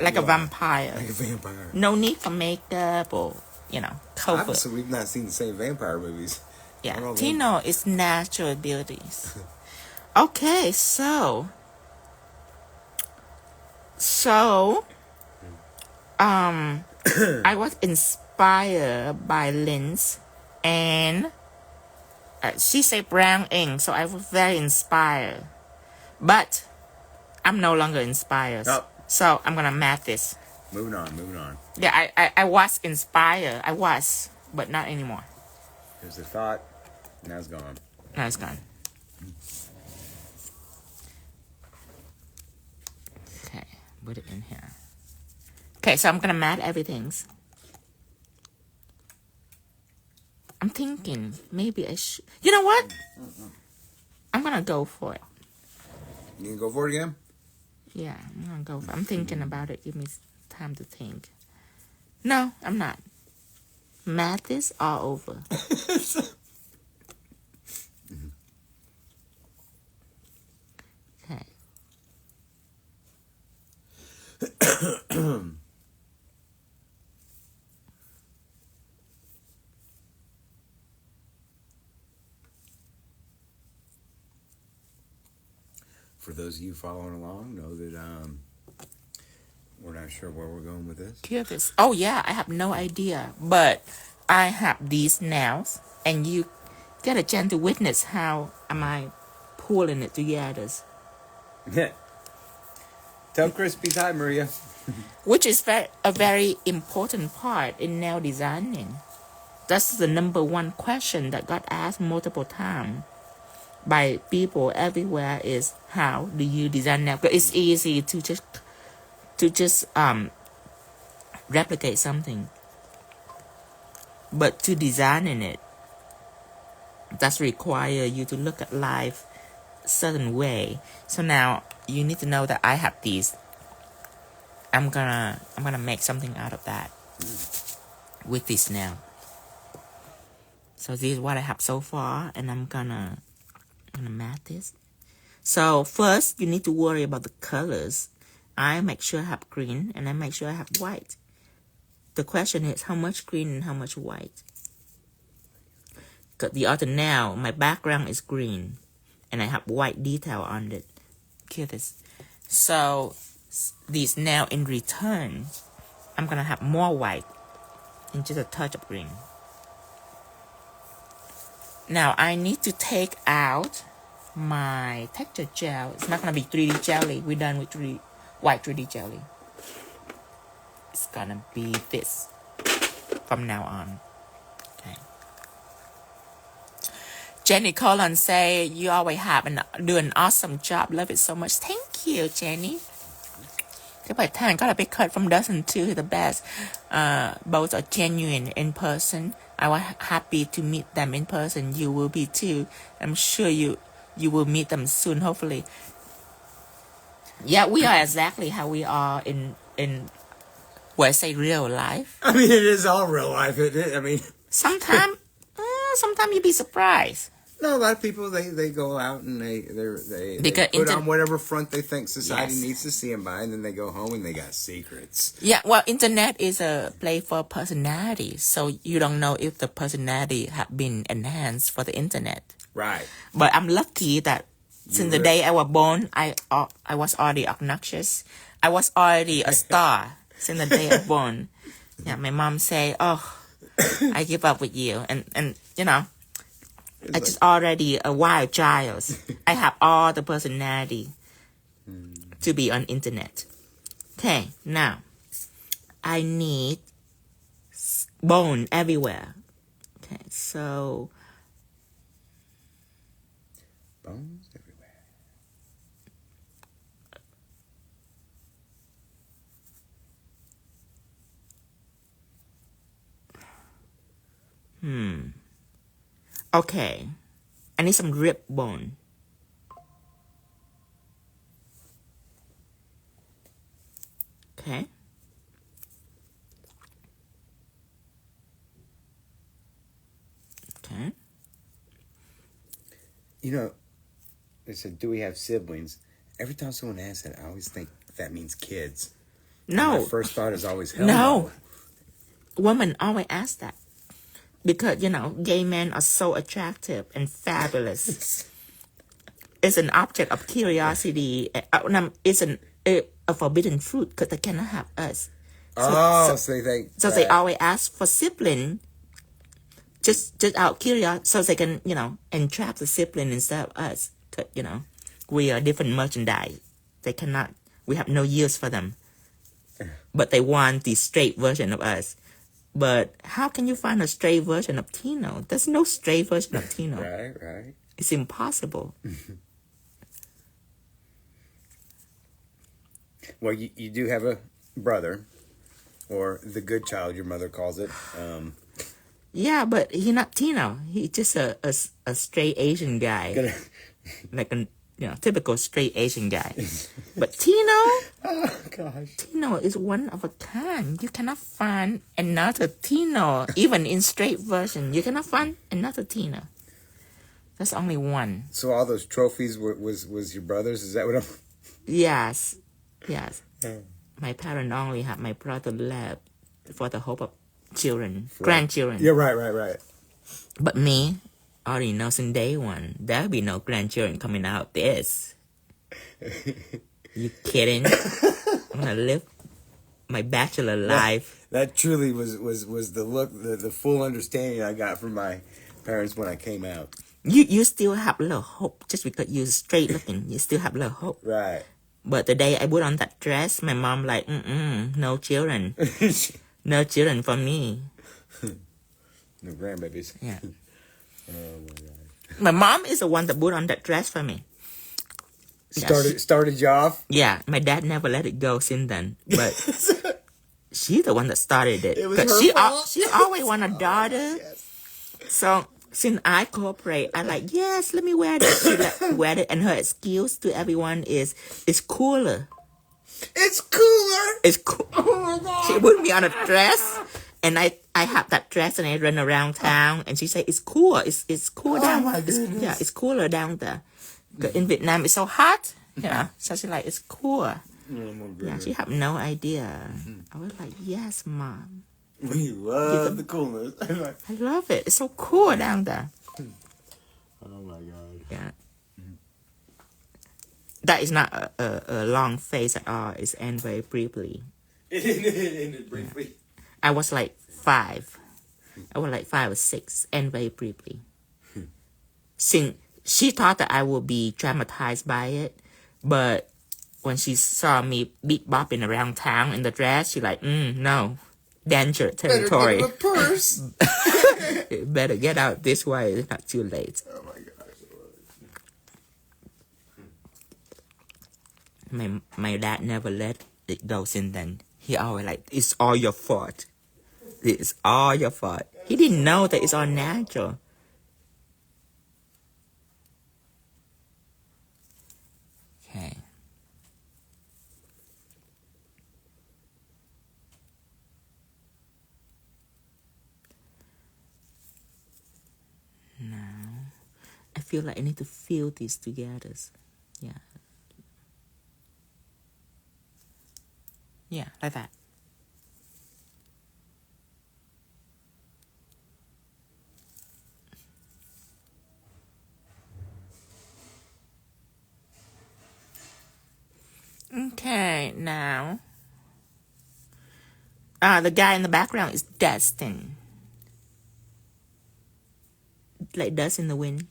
Like a vampire. Like a vampire. No need for makeup or, cover. Obviously, we've not seen the same vampire movies. Yeah, Tino is natural beauties. Okay, so I was inspired by Linz, and she said brown ink, so I was very inspired. But I'm no longer inspired. Oh. So I'm gonna matte this. Moving on. Yeah, I was inspired. I was, but not anymore. There's a thought. Now it's gone. Now it's gone. Okay, put it in here. Okay, so I'm gonna matte everything. I'm thinking maybe I should. You know what? I'm gonna go for it. You gonna go for it again? Yeah, I'm gonna go for it. I'm thinking about it. Give me time to think. No, I'm not. Matte this all over. Okay. For those of you following along, know that We're not sure where we're going with this. Curious. Oh yeah, I have no idea, but I have these nails, and you get a chance to witness how am I pulling it together. Tell Crispy's hi, Maria. Which is a very important part in nail designing. That's the number one question that got asked multiple times by people everywhere is how do you design nail? Because it's easy to just replicate something, but to design in it, that's require you to look at life certain way. So now you need to know that I have these. I'm gonna make something out of that with this nail. So this is what I have so far, and I'm gonna mat this. So first you need to worry about the colors. I make sure I have green, and I make sure I have white. The question is how much green and how much white. Because the other nail, my background is green, and I have white detail on it. Hear this. So these nail in return, I'm gonna have more white and just a touch of green. Now I need to take out my texture gel. It's not gonna be 3D jelly. We're done with white 3D jelly. It's gonna be this from now on. Okay. Jenny Collins say you always do an awesome job. Love it so much. Thank you, Jenny. Cái bài thank got a big cut from Dustin too. The best. Both are genuine in person. I was happy to meet them in person. You will be too. I'm sure you will meet them soon, hopefully. Yeah, we are exactly how we are in what I say real life. I mean, it is all real life. I mean, sometimes you be surprised. No, a lot of people they go out and they put on whatever front they think society needs to see them by, and then they go home and they got secrets. Yeah, well, internet is a place for personality, so you don't know if the personality have been enhanced for the internet. Right. But I'm lucky that since the day I was born, I was already obnoxious. I was already a star since the day I was born. Yeah, my mom say, "Oh, I give up with you," and you know. I just already a wild child. I have all the personality to be on internet. Okay, now I need bone everywhere. Okay, so bones everywhere. Okay, I need some rib bone. Okay. Okay. You know, they said, do we have siblings? Every time someone asks that, I always think that means kids. No. And my first thought is always, hell no. Women always ask that. Because, you know, gay men are so attractive and fabulous. It's an object of curiosity. It's a forbidden fruit because they cannot have us. So they think... So they always ask for sibling just out of curiosity so they can, you know, entrap the sibling instead of us. Because, you know, we are different merchandise. They cannot... We have no use for them. But they want the straight version of us. But how can you find a straight version of Tino? There's no straight version of Tino. Right. It's impossible. Well, you do have a brother, or the good child, your mother calls it. Yeah, but he's not Tino. He's just a straight Asian guy. Like a typical straight Asian guy. But Tino, oh gosh, Tino is one of a kind. You cannot find another Tino, even in straight version. You cannot find another Tino. There's only one. So all those trophies was your brother's? Is that what I'm? Yes. My parents only have my brother left for the hope of grandchildren. Yeah, right. But me, already know since day one, there'll be no grandchildren coming out of this. You kidding? I'm gonna live my bachelor life. That truly was the look, the full understanding I got from my parents when I came out. You still have a little hope just because you're straight looking. You still have a little hope. Right. But the day I put on that dress, my mom like, no children. No children for me. No grandbabies. Yeah. Oh my God. My mom is the one that put on that dress for me. Started you off? Yeah, my dad never let it go since then. But she's the one that started it. It was her fault? She always want a daughter. Yes. So since I cooperate, I like, yes, let me wear that. She like, wear it, and her excuse to everyone is, it's cooler. It's cooler. It's cool. Oh my God. She put me on a dress, and I have that dress, and I run around town, and she say, it's cool. It's cool down. my goodness. Yeah, it's cooler down there. In Vietnam, it's so hot. Yeah, so she like, it's cool. Oh my Yeah, goodness. she have no idea. I was like, yes, Mom. We love the coolness. I love it. It's so cool down there. Oh my God. Yeah. That is not a long face at all. It's end very briefly. It ended briefly. I was like 5. I was like 5 or 6. End very briefly. Since she thought that I would be traumatized by it, but when she saw me beat bopping around town in the dress, she like, no, danger territory. Better get a purse. Better get out this way. It's not too late. Oh my gosh. My dad never let it go since then. He always like, it's all your fault. It's all your fault. He didn't know that it's all natural. Okay. Now, I feel like I need to feel these together. Yeah. Yeah, like that. Okay, now. The guy in the background is Dustin. Like dust in the wind.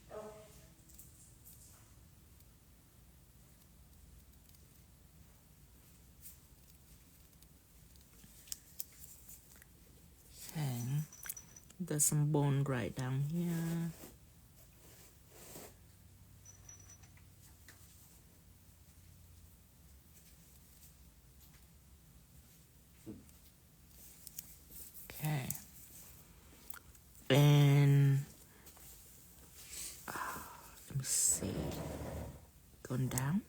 Okay. There's some bone right down here. Okay. And let me see. Going down.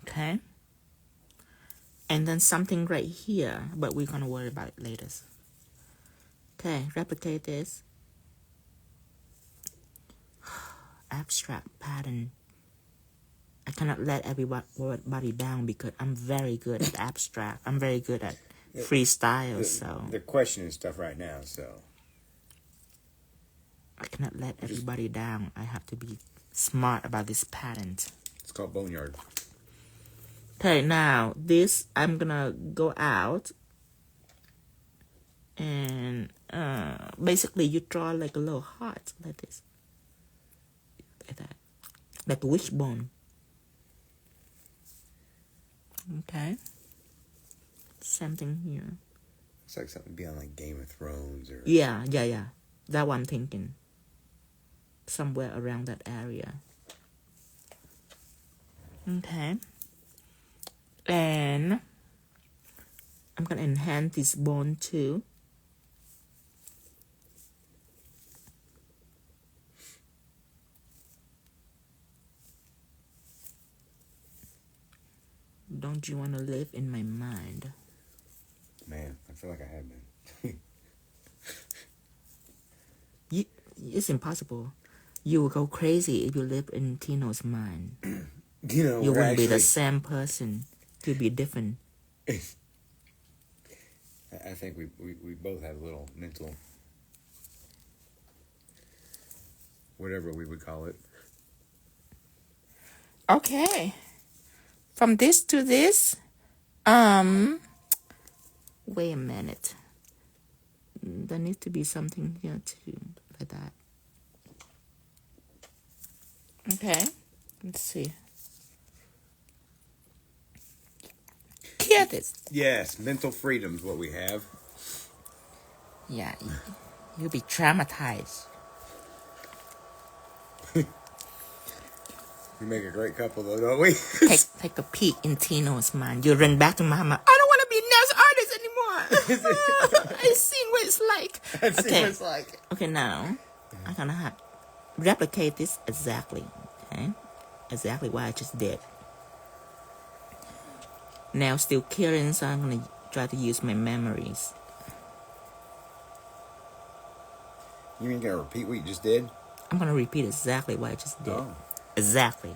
Okay. And then something right here, but we're gonna worry about it later. Okay, replicate this. Abstract pattern. I cannot let everybody down because I'm very good at abstract. I'm very good at freestyle, so They're questioning stuff right now, so I cannot let everybody down. I have to be smart about this pattern. it's called Boneyard. Okay, now this I'm gonna go out and basically you draw like a little heart like this, like that, like a wishbone. Okay, same thing here. It's like something beyond like Game of Thrones or Yeah. That one I'm thinking. Somewhere around that area. Okay. And I'm gonna enhance this bone too. Don't you want to live in my mind? Man, I feel like I have been. It's impossible. You will go crazy if you live in Tino's mind. You know, You we're wouldn't be the actually, same person. You'd be different. I think we both have a little mental, whatever we would call it. Okay. From this to this, wait a minute. There needs to be something here too, like that. Okay. Let's see. 𝙬𝙧𝙪. Yes, mental freedom is what we have. Yeah, you'll be traumatized. We make a great couple, though, don't we? Take a peek in Tino's mind. You run back to Mama. I don't want to be nail artist anymore. I've seen what it's like. I've seen what it's like. Okay, now I'm gonna have replicate this exactly. Okay, exactly what I just did. Now still curing, so I'm gonna try to use my memories. You mean gonna repeat what you just did? I'm gonna repeat exactly what I just did. Oh. Exactly.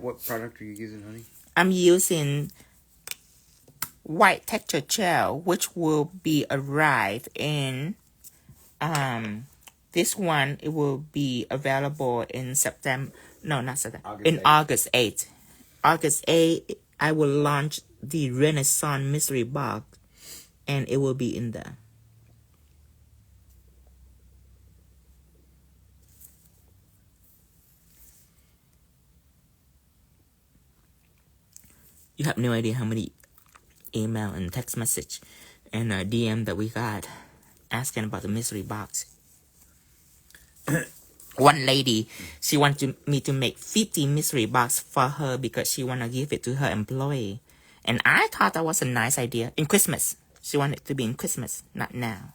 What product are you using, honey? I'm using white texture gel, which will be arrived in this one. It will be available in September. No, not September. In August 8th. August 8th, I will launch the Renaissance mystery box, and it will be in there. You have no idea how many email and text message and DM that we got asking about the mystery box. One lady, she wanted me to make 50 mystery box for her because she want to give it to her employee. And I thought that was a nice idea. In Christmas. She wanted it to be in Christmas, not now.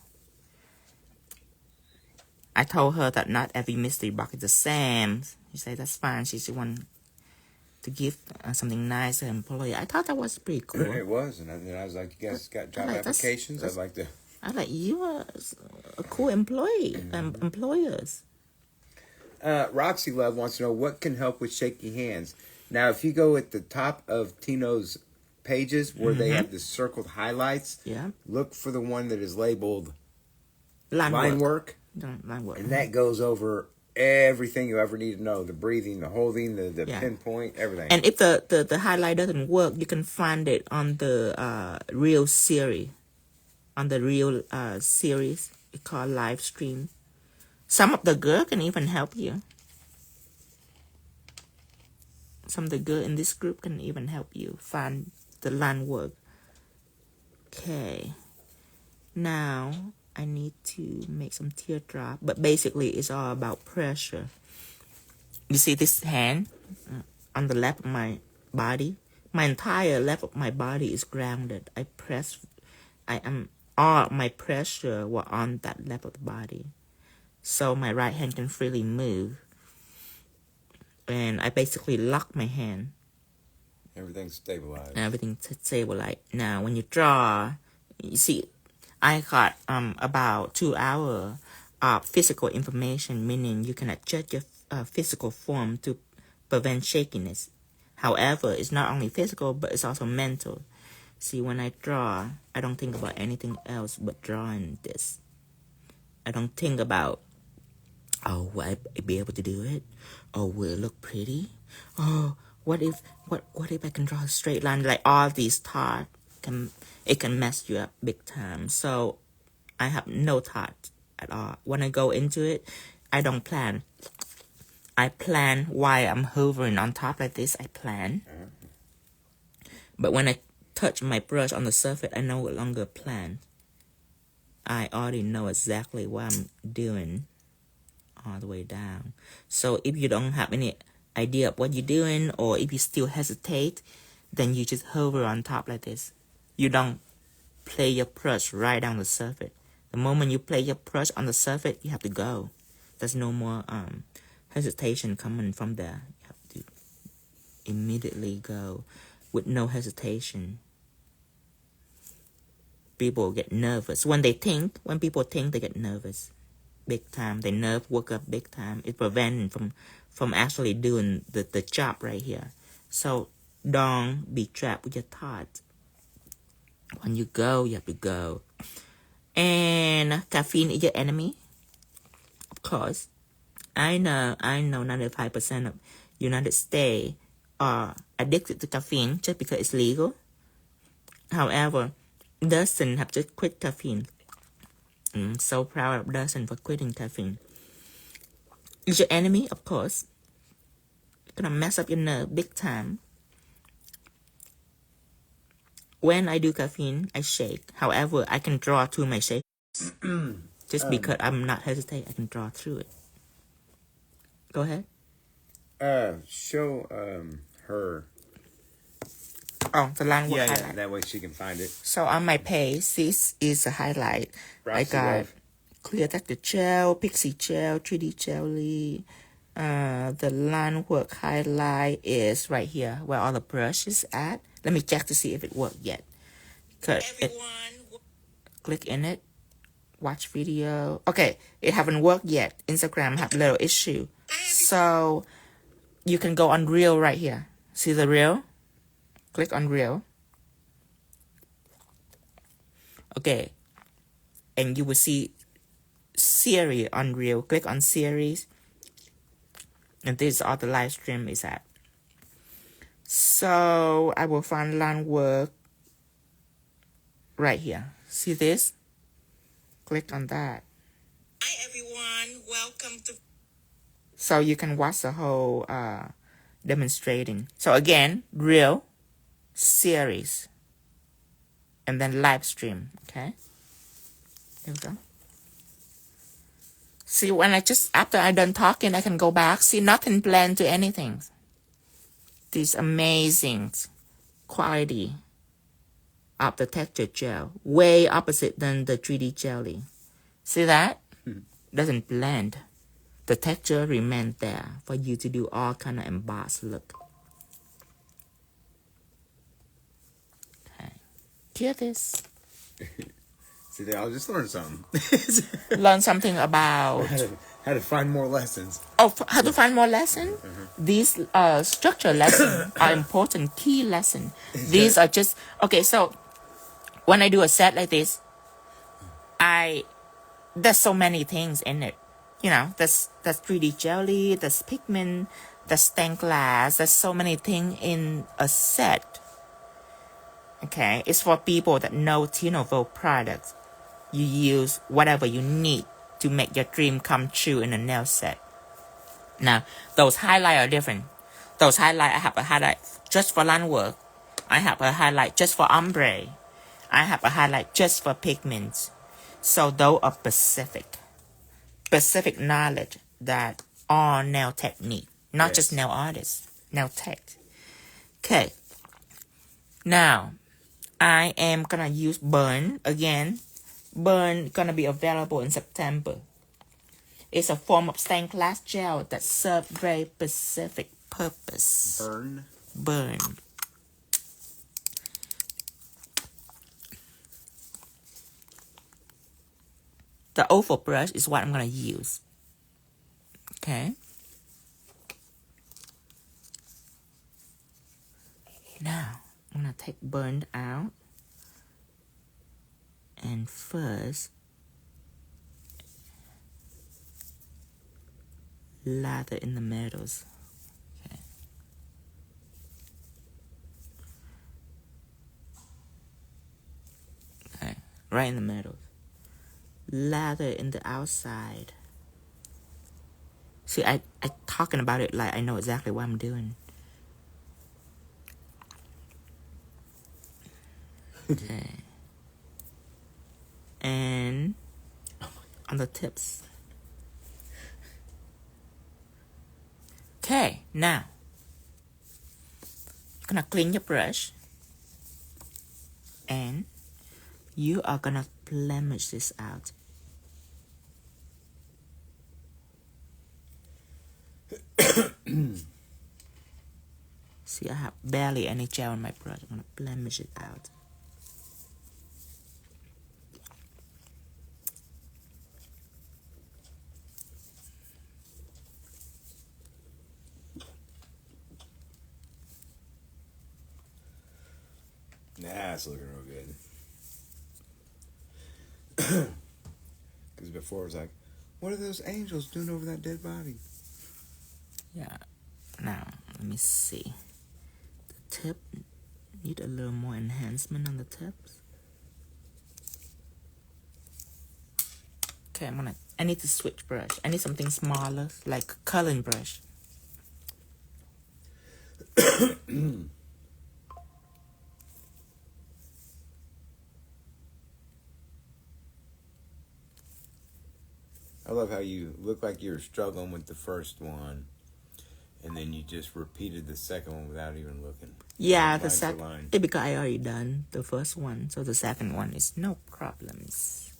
I told her that not every mystery box is the same. She said that's fine. She want to give something nice to her employee. I thought that was pretty cool. It was, and I was like, you guys got job applications? I'd like to. I like, you are a cool employee, employers. Roxy Love wants to know what can help with shaky hands. Now, if you go at the top of Tino's pages where they have the circled highlights, look for the one that is labeled line work. Line work. And that goes over everything you ever need to know. The breathing, the holding, the pinpoint, everything. And if the highlight doesn't work, you can find it on the real series. On the real series, it's called live stream. Some of the girl can even help you. Some of the girl in this group can even help you find the line work. Okay. Now I need to make some teardrop, but basically it's all about pressure. You see this hand on the left of my body? My entire left of my body is grounded. All my pressure were on that left of the body. So my right hand can freely move. And I basically lock my hand. Everything's stabilized. Everything's stabilized. Now, when you draw, you see, I got about 2 hours of physical information, meaning you can adjust your physical form to prevent shakiness. However, it's not only physical, but it's also mental. See, when I draw, I don't think about anything else but drawing this. I don't think about, oh, will I be able to do it? Oh, will it look pretty? Oh, what if I can draw a straight line? Like all these thoughts, it can mess you up big time. So I have no thought at all. When I go into it, I don't plan. I plan while I'm hovering on top like this. I plan. But when I touch my brush on the surface, I no longer plan. I already know exactly what I'm doing all the way down. So if you don't have any idea of what you're doing, or if you still hesitate, then you just hover on top like this. You don't play your brush right down the surface. The moment you play your brush on the surface, you have to go. There's no more hesitation coming from there. You have to immediately go with no hesitation. People get nervous when people think, they get nervous big time. Their nerve work up big time. It prevents from actually doing the job right here. So don't be trapped with your thoughts. When you go, you have to go. And caffeine is your enemy. Of course. I know 95% of United States are addicted to caffeine just because it's legal. However, 𝙬 have just quit caffeine. I'm so proud of 𝙬 for quitting caffeine. It's your enemy, of course. It's gonna mess up your nerve big time. When I do caffeine, I shake. However, I can draw through my shake. Just because I'm not hesitate, I can draw through it. Go ahead. Show her. Oh, the line work highlight. Yeah, that way she can find it. So on my page, this is a highlight. I got clear texture gel, pixie gel, 3D jelly. The line work highlight is right here where all the brush is at. Let me check to see if it worked yet. Click in it. Watch video. Okay, it haven't worked yet. Instagram have a little issue. So you can go on reel right here. See the reel? Click on reel. Okay. And you will see series on reel. Click on series. And this is all the live stream is at. So I will find line work right here. See this? Click on that. Hi everyone, welcome to. So you can watch the whole demonstrating. So again, reel, series, and then live stream. Okay. Here we go. See, when after I'm done talking, I can go back. See, nothing blend to anything. This amazing quality of the texture gel. Way opposite than the 3D jelly. See that? Doesn't blend. The texture remains there for you to do all kind of embossed look. Okay. Hear this. See, I'll just learn something. Learn something about how to find more lessons. Oh, how to find more lessons? These structure lessons are important key lessons. These are just okay. So when I do a set like this, there's so many things in it. You know, there's 3D jelly, there's pigment, there's stained glass. There's so many things in a set. Okay, it's for people that know Tinova products. You use whatever you need to make your dream come true in a nail set. Now, those highlights are different. Those highlights, I have a highlight just for line work. I have a highlight just for ombre. I have a highlight just for pigments. So those are specific knowledge that all nail technique, not just nail artists, nail tech. Okay. Now, I am gonna use burn again. Burn gonna be available in September. It's a form of stained glass gel that serves very specific purpose. Burn. The oval brush is what I'm gonna use. Okay. Now I'm gonna take burn out. And first, lather in the metals. Okay. Okay, right in the metals. Lather in the outside. See, I talking about it like I know exactly what I'm doing. Okay. And on the tips. Okay, now you're gonna clean your brush and you are gonna blemish this out. See, I have barely any gel on my brush. I'm gonna blemish it out. Nah, it's looking real good. Because before it was like, what are those angels doing over that dead body? Yeah. Now, let me see. The tip need a little more enhancement on the tips. Okay, I need to switch brush. I need something smaller, like a coloring brush. I love how you look like you were struggling with the first one, and then you just repeated the second one without even looking. Yeah, the second. Because I already done the first one, so the second one is no problems.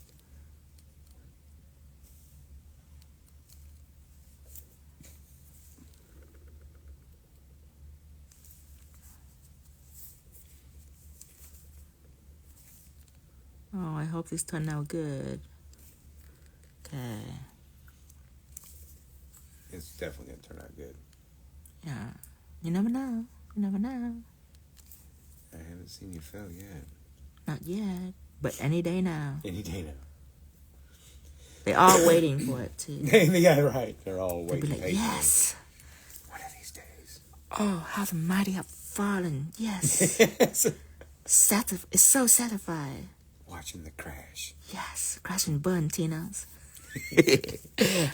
Oh, I hope this turned out good. Okay. It's definitely gonna turn out good. Yeah. You never know. You never know. I haven't seen you fail yet. Not yet, but any day now. Any day now. They're all waiting for it too. Yeah, right. They're all waiting. They'll be like, yes. One of these days. Oh, how the mighty have fallen. Yes. Yes. It's so satisfied. Watching the crash. Yes. Crash and burn, Tinos.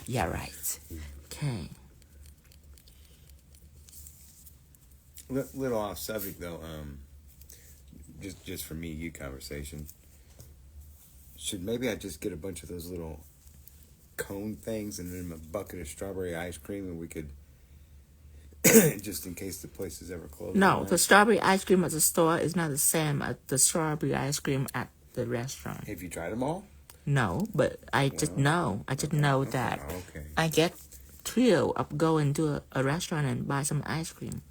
Yeah, right. Okay. Little off subject though. Just for me, you conversation. Should maybe I just get a bunch of those little cone things and then a bucket of strawberry ice cream, and we could, just in case the place is ever closed. No, the strawberry ice cream at the store is not the same as the strawberry ice cream at the restaurant. Have you tried them all? No, but I just know. I just know that I get thrill of going to a restaurant and buy some ice cream.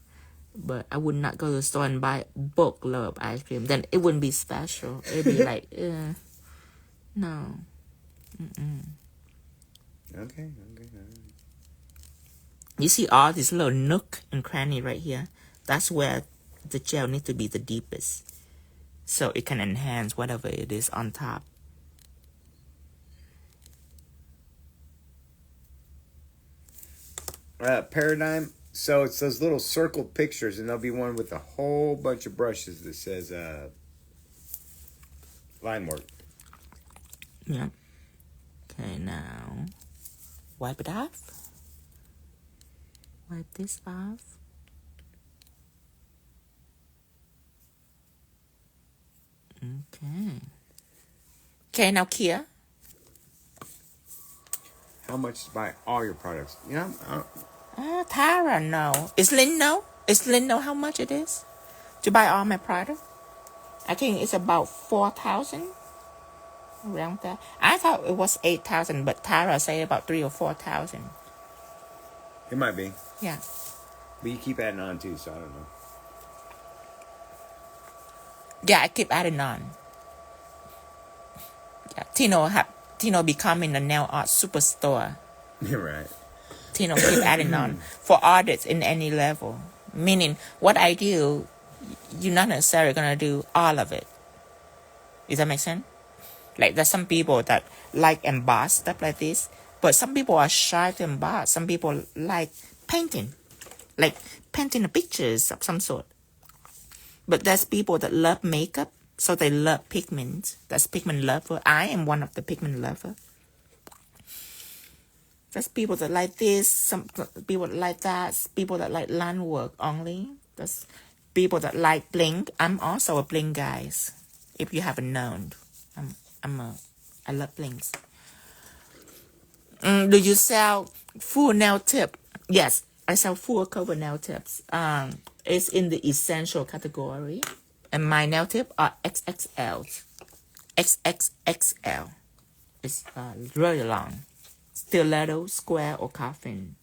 But I would not go to the store and buy bulk load of ice cream. Then it wouldn't be special. It'd be like, no. Okay. You see all this little nook and cranny right here? That's where the gel needs to be the deepest. So it can enhance whatever it is on top. Paradigm. So it's those little circled pictures, and there'll be one with a whole bunch of brushes that says line work. Yeah. Okay, now wipe it off. Wipe this off. Okay. Okay, now Kia. How much to buy all your products? You know, Tara, no. Is Lynn know? Is Lynn know how much it is to buy all my product? I think it's about 4,000. Around that. I thought it was 8,000, but Tara said about 3,000 or 4,000. It might be. Yeah. But you keep adding on too, so I don't know. Yeah, I keep adding on. Yeah, Tino becoming a nail art superstore. You're right. Tino keep adding on for artists in any level. Meaning, what I do, you're not necessarily gonna do all of it. Does that make sense? Like there's some people that like emboss stuff like this, but some people are shy to emboss. Some people like painting the pictures of some sort. But there's people that love makeup, so they love pigment. That's pigment lover. I am one of the pigment lover. There's people that like this, some people that like that, people that like line work only. There's people that like bling. I'm also a bling guys. If you haven't known, I love blinks. Do you sell full nail tip? Yes, I sell full cover nail tips. It's in the essential category, and my nail tip are XXL. XXXL. It's really long. Stiletto, square, or coffin.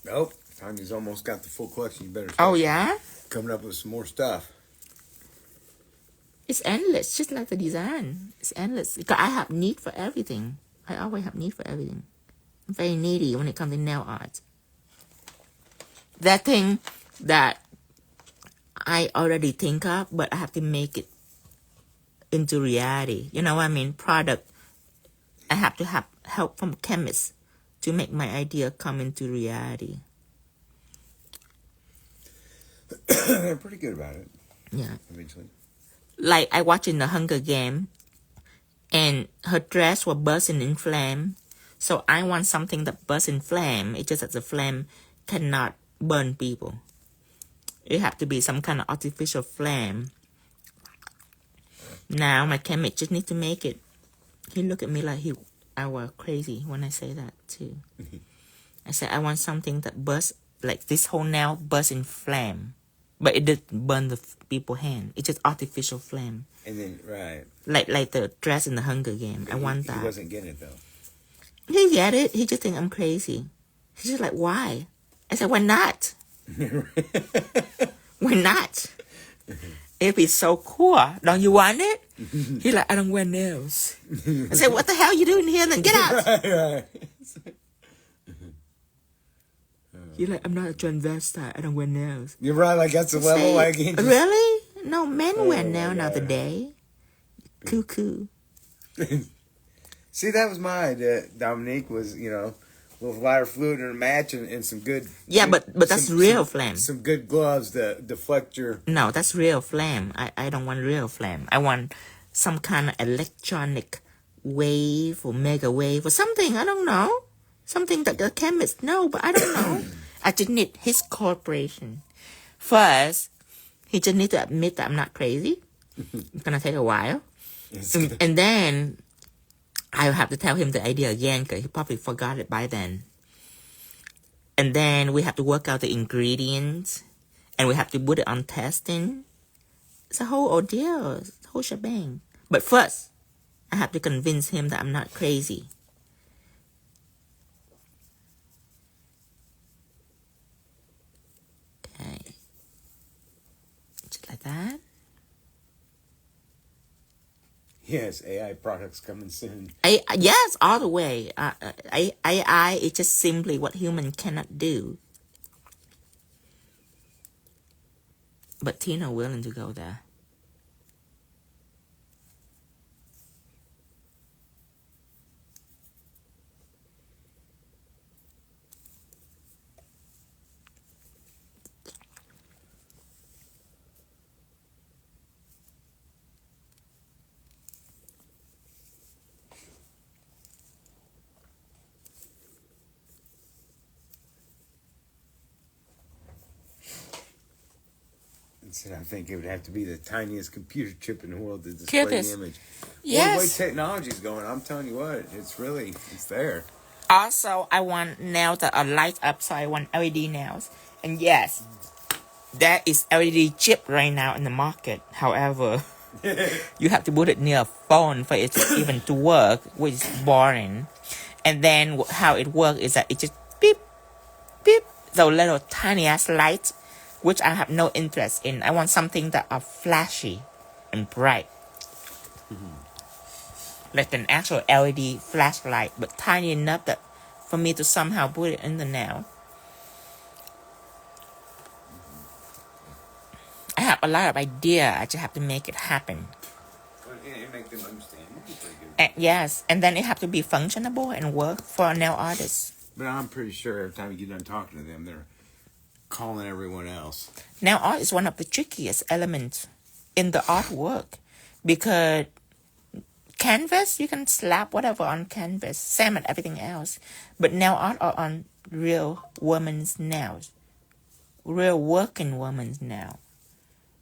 Nope. Tanya's almost got the full collection. You better Oh, yeah? Coming up with some more stuff. It's endless, just like the design. It's endless. Because I have need for everything. I always have need for everything. I'm very needy when it comes to nail art. That thing that I already think of, but I have to make it into reality. You know what I mean? Product. I have to have help from chemists to make my idea come into reality. They're pretty good about it. Yeah. Eventually. Like I watching the Hunger Game, and her dress was bursting in flame. So I want something that bursts in flame. It's just that the flame cannot burn people. It have to be some kind of artificial flame. Now my chemist just need to make it. He looked at me like I was crazy when I say that too. I said I want something that bursts, like this whole nail bursts in flame. But it didn't burn the people's hand. It's just artificial flame. And then, right. Like the dress in the Hunger Game. I want that. He wasn't getting it, though. He get it. He just think I'm crazy. He's just like, why? I said, why not? Why not? If it's so cool, don't you want it? He's like, I don't wear nails. I said, what the hell you doing here? Then get out. Right. He's like, I'm not a transvestite. I don't wear nails. You're right. Like that's a level. Like really? No, men wear nails nowadays. Cuckoo. See, that was my idea. Dominique was, a little lighter fluid in a match and some good. Yeah, but that's real flame. Some good gloves to deflect your. No, that's real flame. I don't want real flame. I want some kind of electronic wave or mega wave or something. I don't know. Something that the chemists know, but I don't know. I just need his cooperation. First, he just need to admit that I'm not crazy. It's gonna take a while. And then I have to tell him the idea again because he probably forgot it by then. And then we have to work out the ingredients and we have to put it on testing. It's a whole ordeal, it's a whole shebang. But first, I have to convince him that I'm not crazy. Okay. Just like that. Yes, AI products coming soon. Yes, all the way. AI is just simply what human cannot do. But Tina willing to go there. I think it would have to be the tiniest computer chip in the world to display the image. Yes. Well, the way technology's going, I'm telling you what, it's there. Also, I want nails that are light up, so I want LED nails. And yes, there is LED chip right now in the market. However, you have to put it near a phone for it to even to work, which is boring. And then how it works is that it just beep, beep, the little tiny ass light, which I have no interest in. I want something that are flashy and bright. Like an actual LED flashlight, but tiny enough that for me to somehow put it in the nail. I have a lot of idea. I just have to make it happen. And make them understand. And yes, and then it have to be functionable and work for a nail artist. But I'm pretty sure every time you get done talking to them, they're calling everyone else. Nail art is one of the trickiest elements in the artwork because canvas, you can slap whatever on canvas, same as everything else. But nail art are on real woman's nails, real working woman's nail.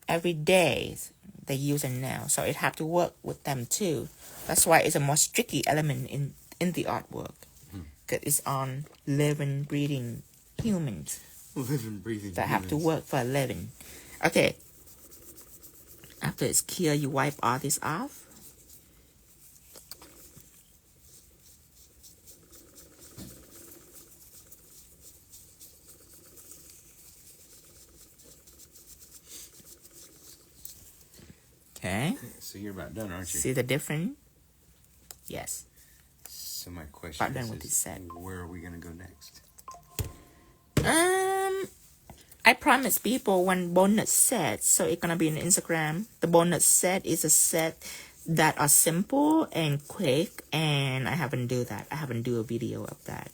every day they use it now, so it have to work with them too. That's why it's a more tricky element in the artwork, because it's on living, breathing humans. Living, breathing that have to work for a living. Okay. After it's clear, you wipe all this off. Okay. So you're about done, aren't you? See the difference? Yes. So my question about done with this set. Where are we going to go next? I promised people one bonus set, so it's gonna be in Instagram. The bonus set is a set that are simple and quick, and I haven't do that. I haven't do a video of that.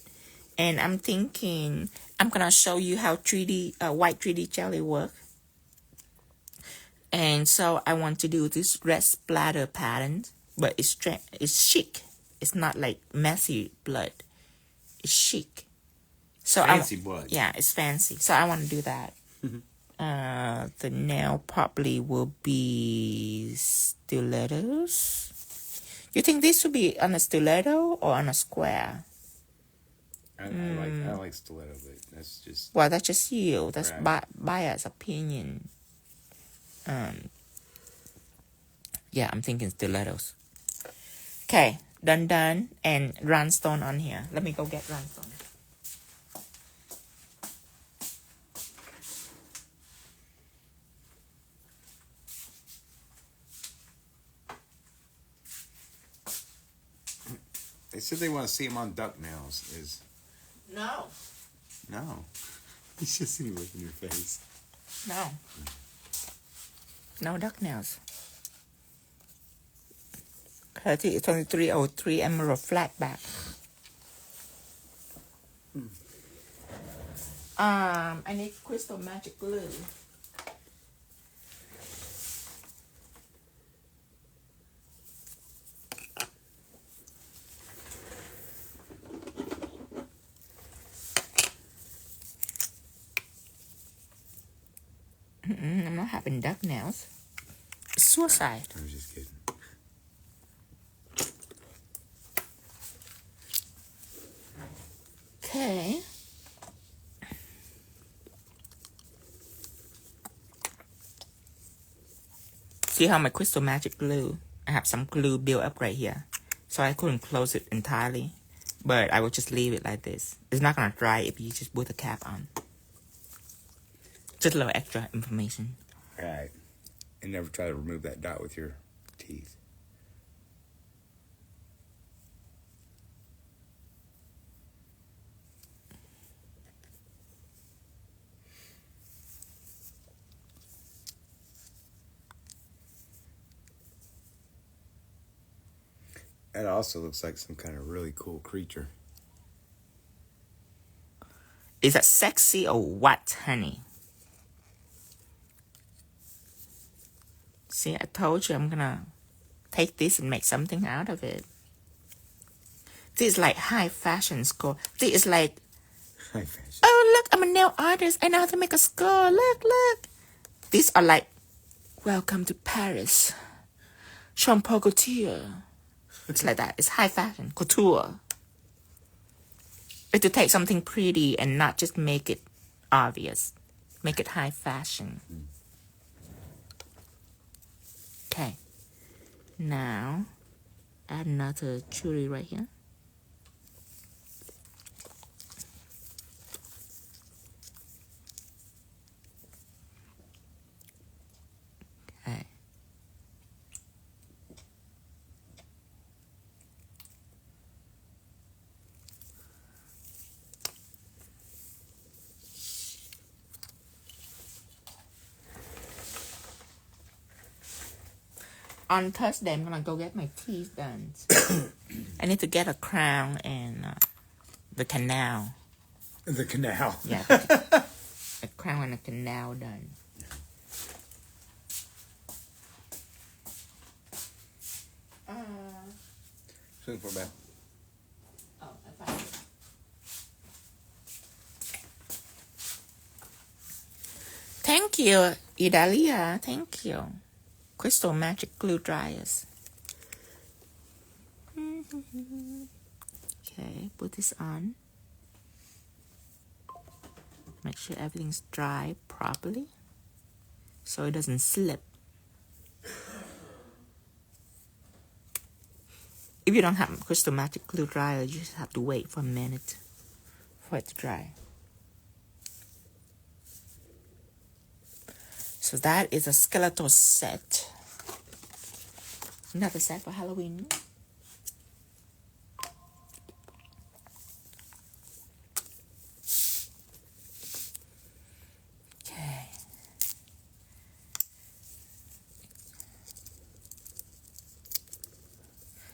And I'm thinking I'm gonna show you how 3D white 3D jelly work. And so I want to do this red splatter pattern, but it's chic. It's not like messy blood. It's chic. So fancy blood. Yeah, it's fancy. So I want to do that. The nail probably will be stilettos. You think this would be on a stiletto or on a square? I like stiletto, but that's just... Well, that's just you. That's bias opinion. Yeah, I'm thinking stilettos. Okay, done. And rhinestone on here. Let me go get rhinestone. They said they want to see him on duck nails. No. It's just in your face. No duck nails. 2303 emerald flat back. I need crystal magic glue. I'm not having duck nails. It's suicide. I was just kidding. Okay. See how my crystal magic glue, I have some glue built up right here. So I couldn't close it entirely. But I will just leave it like this. It's not going to dry if you just put the cap on. Just a little extra information. Alright. And never try to remove that dot with your teeth. That also looks like some kind of really cool creature. Is that sexy or what, honey? See, I told you I'm gonna take this and make something out of it. This is like high fashion score. This is like, high fashion. Oh, look, I'm a nail artist. I know how to make a score. Look. These are like, welcome to Paris. Jean Paul Gaultier. It's like that. It's high fashion. Couture. It's to take something pretty and not just make it obvious. Make it high fashion. Okay. Now, add another jewelry right here. Okay. On Thursday, I'm gonna go get my teeth done. I need to get a crown and the canal. The canal. Yeah, a crown and a canal done. Swing for back. Oh, I found it. Thank you. 𝙑𝙠, thank you. Crystal Magic Glue Dryers. Okay, put this on. Make sure everything's dry properly so it doesn't slip. If you don't have Crystal Magic Glue Dryer, you just have to wait for a minute for it to dry. So that is a Stilleto set. Another set for Halloween. Okay.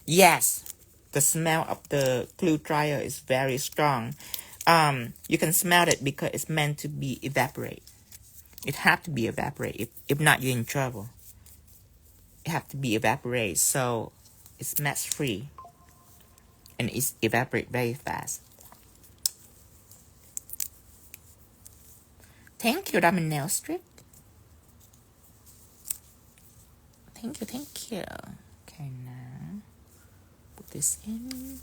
Yes, the smell of the glue dryer is very strong. You can smell it because it's meant to be evaporate. It has to be evaporate. If not, you're in trouble. It has to be evaporate, so it's mess free and it's evaporate very fast. Thank you, Diamond Nail Strip. Thank you, thank you. Okay, now put this in.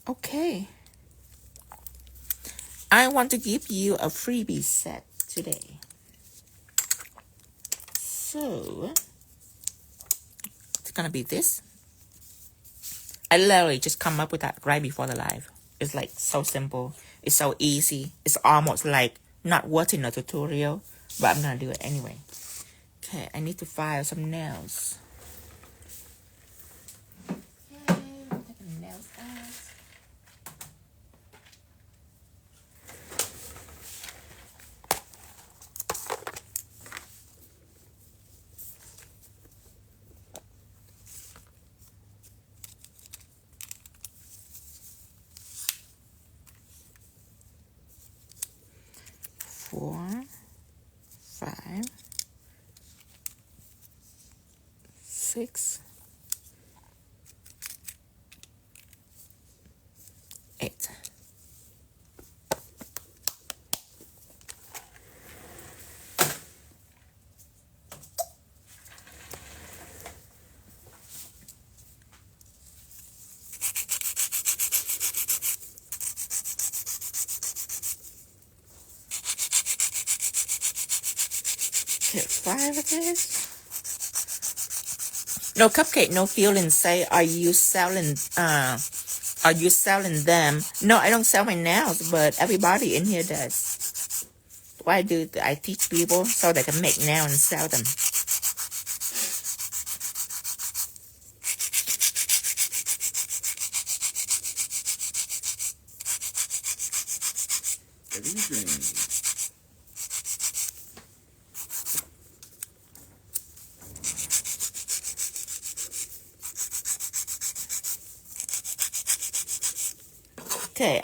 Okay. I want to give you a freebie set today. So, it's gonna be this. I literally just come up with that right before the live. It's like so simple. It's so easy. It's almost like not watching a tutorial, but I'm gonna do it anyway. Okay, I need to file some nails. Okay, I'm taking nails out. Four, 5, 6, 8. Okay, 5 of this. No Cupcake, no feeling. Say, are you selling them? No, I don't sell my nails, but everybody in here does. Why do I teach people so they can make nails and sell them? Okay,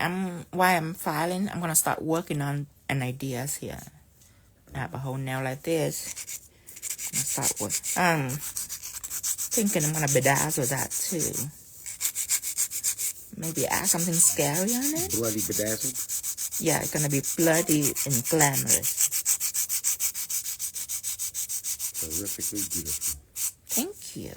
while I'm filing, I'm gonna start working on an ideas here. I have a whole nail like this. I'm gonna start with thinking I'm gonna bedazzle that too. Maybe add something scary on it. Bloody bedazzled? Yeah, it's gonna be bloody and glamorous. Terrifically beautiful. Thank you.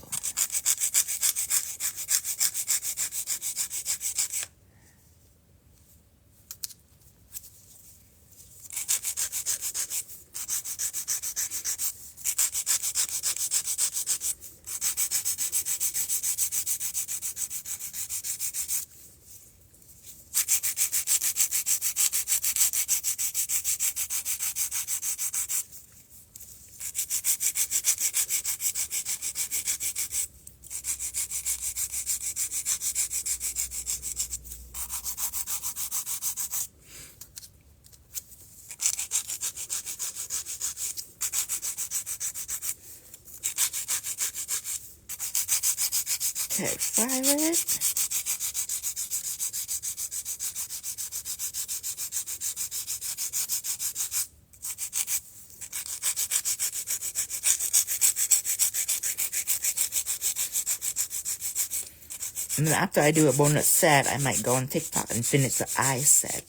Okay, fire it. And then after I do a bonus set, I might go on TikTok and finish the eye set.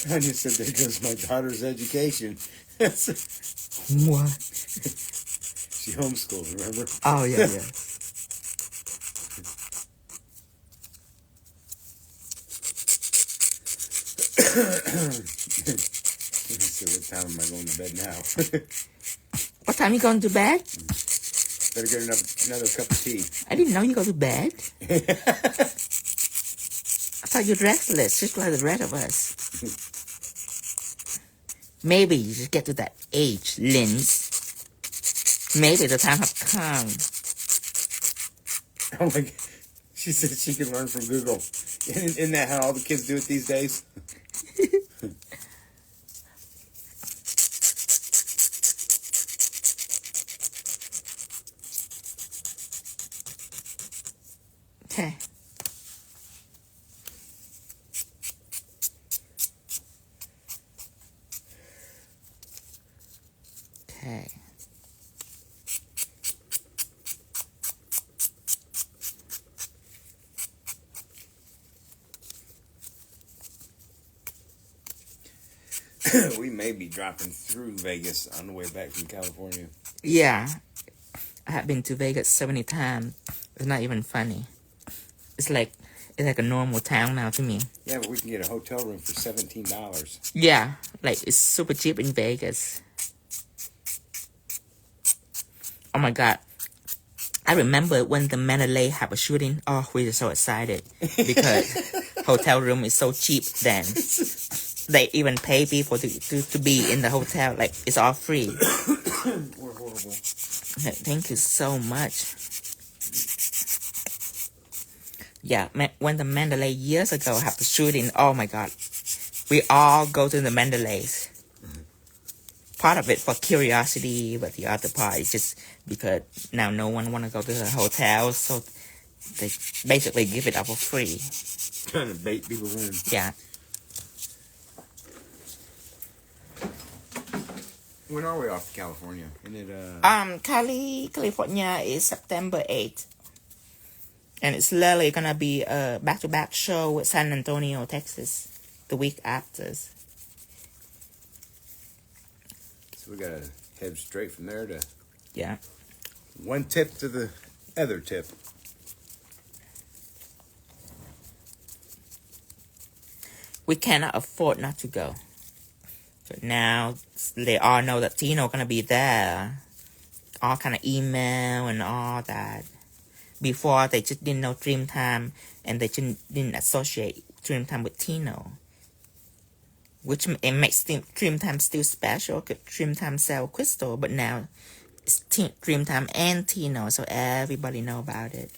I just said, there goes my daughter's education. What? She homeschooled, remember? Oh, yeah, yeah. So what time am I going to bed now? What time you going to bed? Better get another cup of tea. I didn't know you go to bed. I thought you're restless, just like the rest of us. Maybe you just get to that age, Linz. Maybe the time has come. Oh my God. She said she can learn from Google. Isn't that how all the kids do it these days? Okay. Okay. We may be dropping through Vegas on the way back from California. Yeah. I have been to Vegas so many times. It's not even funny. It's like a normal town now to me. Yeah, but we can get a hotel room for $17. Yeah, like it's super cheap in Vegas. Oh my God. I remember when the Mandalay had a shooting. Oh, we were so excited because hotel room is so cheap then. They even pay people to be in the hotel. Like, it's all free. We're horrible. Thank you so much. Yeah, when the Mandalay years ago had the shooting, oh my God. We all go to the Mandalays. Part of it for curiosity, but the other part is just because now no one want to go to the hotel, so they basically give it up for free. Trying to bait people in. Yeah. When are we off to California? Isn't it, California is September 8th. And it's literally gonna be a back-to-back show with San Antonio, Texas, the week after. So we gotta head straight from there to... Yeah. One tip to the other tip. We cannot afford not to go. So now they all know that Tino gonna be there. All kind of email and all that. Before, they just didn't know Dreamtime, and they just didn't associate Dreamtime with Tino. Which it makes Dreamtime still special, because Dreamtime sell crystal, but now it's Dreamtime and Tino, so everybody know about it.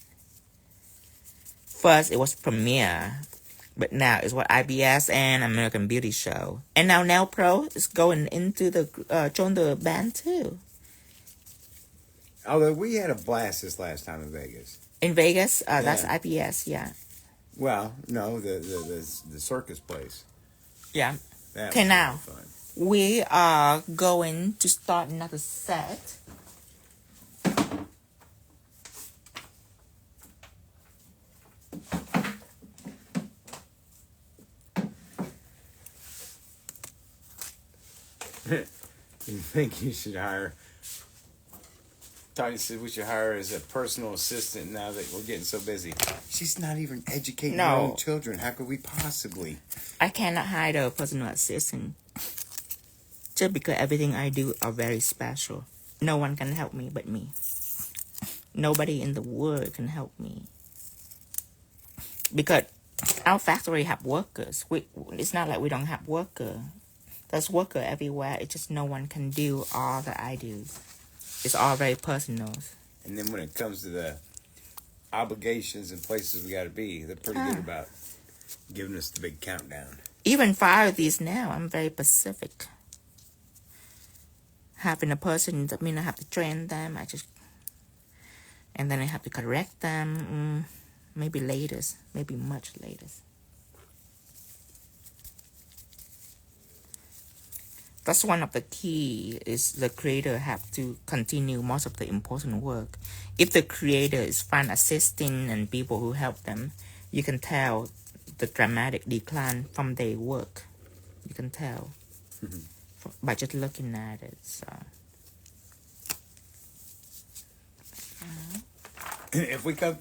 First, it was Premiere, but now it's what IBS and American Beauty Show. And now Nail Pro is going into the join the band too. Although we had a blast this last time in Vegas. In Vegas, Yeah. That's IBS, yeah. Well, no, the circus place. Yeah. That Okay, was now really fun. we are going to start another set. You think you should hire... Tanya said we should hire her as a personal assistant now that we're getting so busy. She's not even educating her own children. How could we possibly? I cannot hire a personal assistant. Just because everything I do are very special. No one can help me but me. Nobody in the world can help me. Because our factory have workers. It's not like we don't have workers. There's workers everywhere. It's just no one can do all that I do. It's all very personal. And then when it comes to the obligations and places we got to be, they're pretty good about giving us the big countdown. Even for these now, I'm very specific. having a person, that means I have to train them. And then I have to correct them. Maybe later, maybe much later. That's one of the key, is the creator have to continue most of the important work. If the creator is find assisting and people who help them, you can tell the dramatic decline from their work. You can tell by just looking at it. So if we come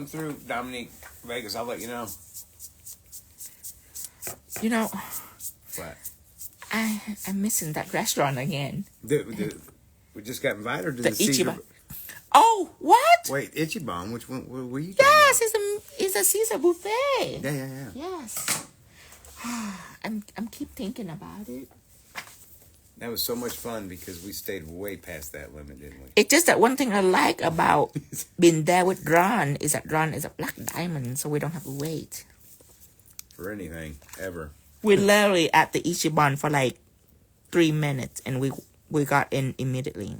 through Dominique Vegas, I'll let you know. You know, What? I'm missing that restaurant again. We just got invited to The the Caesar. Ichiban. Oh, what? Wait, Ichiban? Which one were you talking Yes, about? it's a Caesar buffet. Yeah. Yes. I'm keep thinking about it. That was so much fun because we stayed way past that limit, didn't we? It's just that one thing I like about being there with Ron is that Ron is a black diamond, so we don't have to wait. For anything, ever. We literally at the Ichiban for like 3 minutes, and we got in immediately.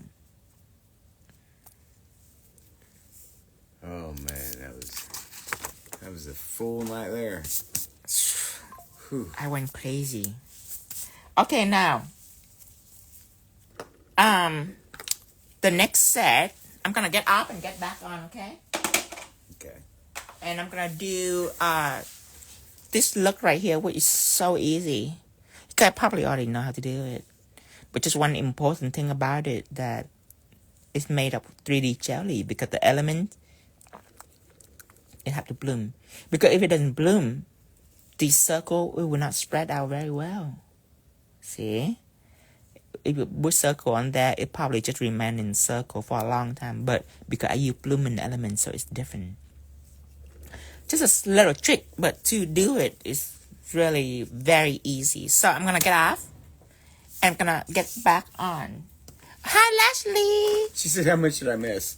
Oh man, that was a full night there. Whew. I went crazy. Okay, now the next set, I'm gonna get up and get back on, okay? Okay. And I'm gonna do this look right here, which is so easy. You guys probably already know how to do it, but just one important thing about it, that it's made of 3D jelly, because the element, it have to bloom. Because if it doesn't bloom, the circle, it will not spread out very well. See? If you put circle on there, it probably just remain in circle for a long time. But because I use blooming element, so it's different. Just a little trick, but to do it is really very easy. So I'm gonna get off. I'm gonna get back on. Hi, Leslie. She said, "How much did I miss?"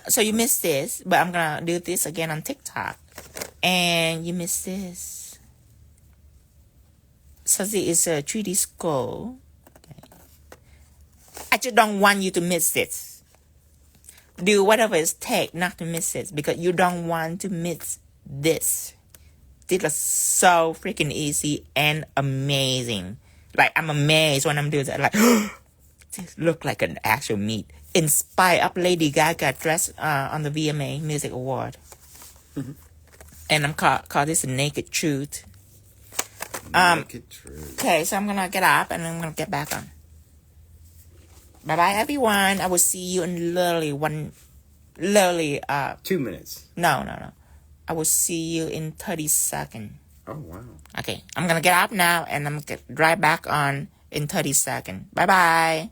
So you missed this, but I'm gonna do this again on TikTok, and you missed this. So this is a 3D skull. Okay. I just don't want you to miss it. Do whatever it takes not to miss it, because you don't want to miss this. This is so freaking easy and amazing. Like, I'm amazed when I'm doing that. Like, this look like an actual meat. Inspired of Lady Gaga dress on the VMA Music Award. And I'm call this a naked truth. Naked truth. Okay, so I'm gonna get up and I'm gonna get back on. Bye bye, everyone. I will see you in literally 2 minutes. No. I will see you in 30 seconds. Oh wow. Okay, I'm gonna get up now and I'm gonna get right back on in 30 seconds. Bye bye.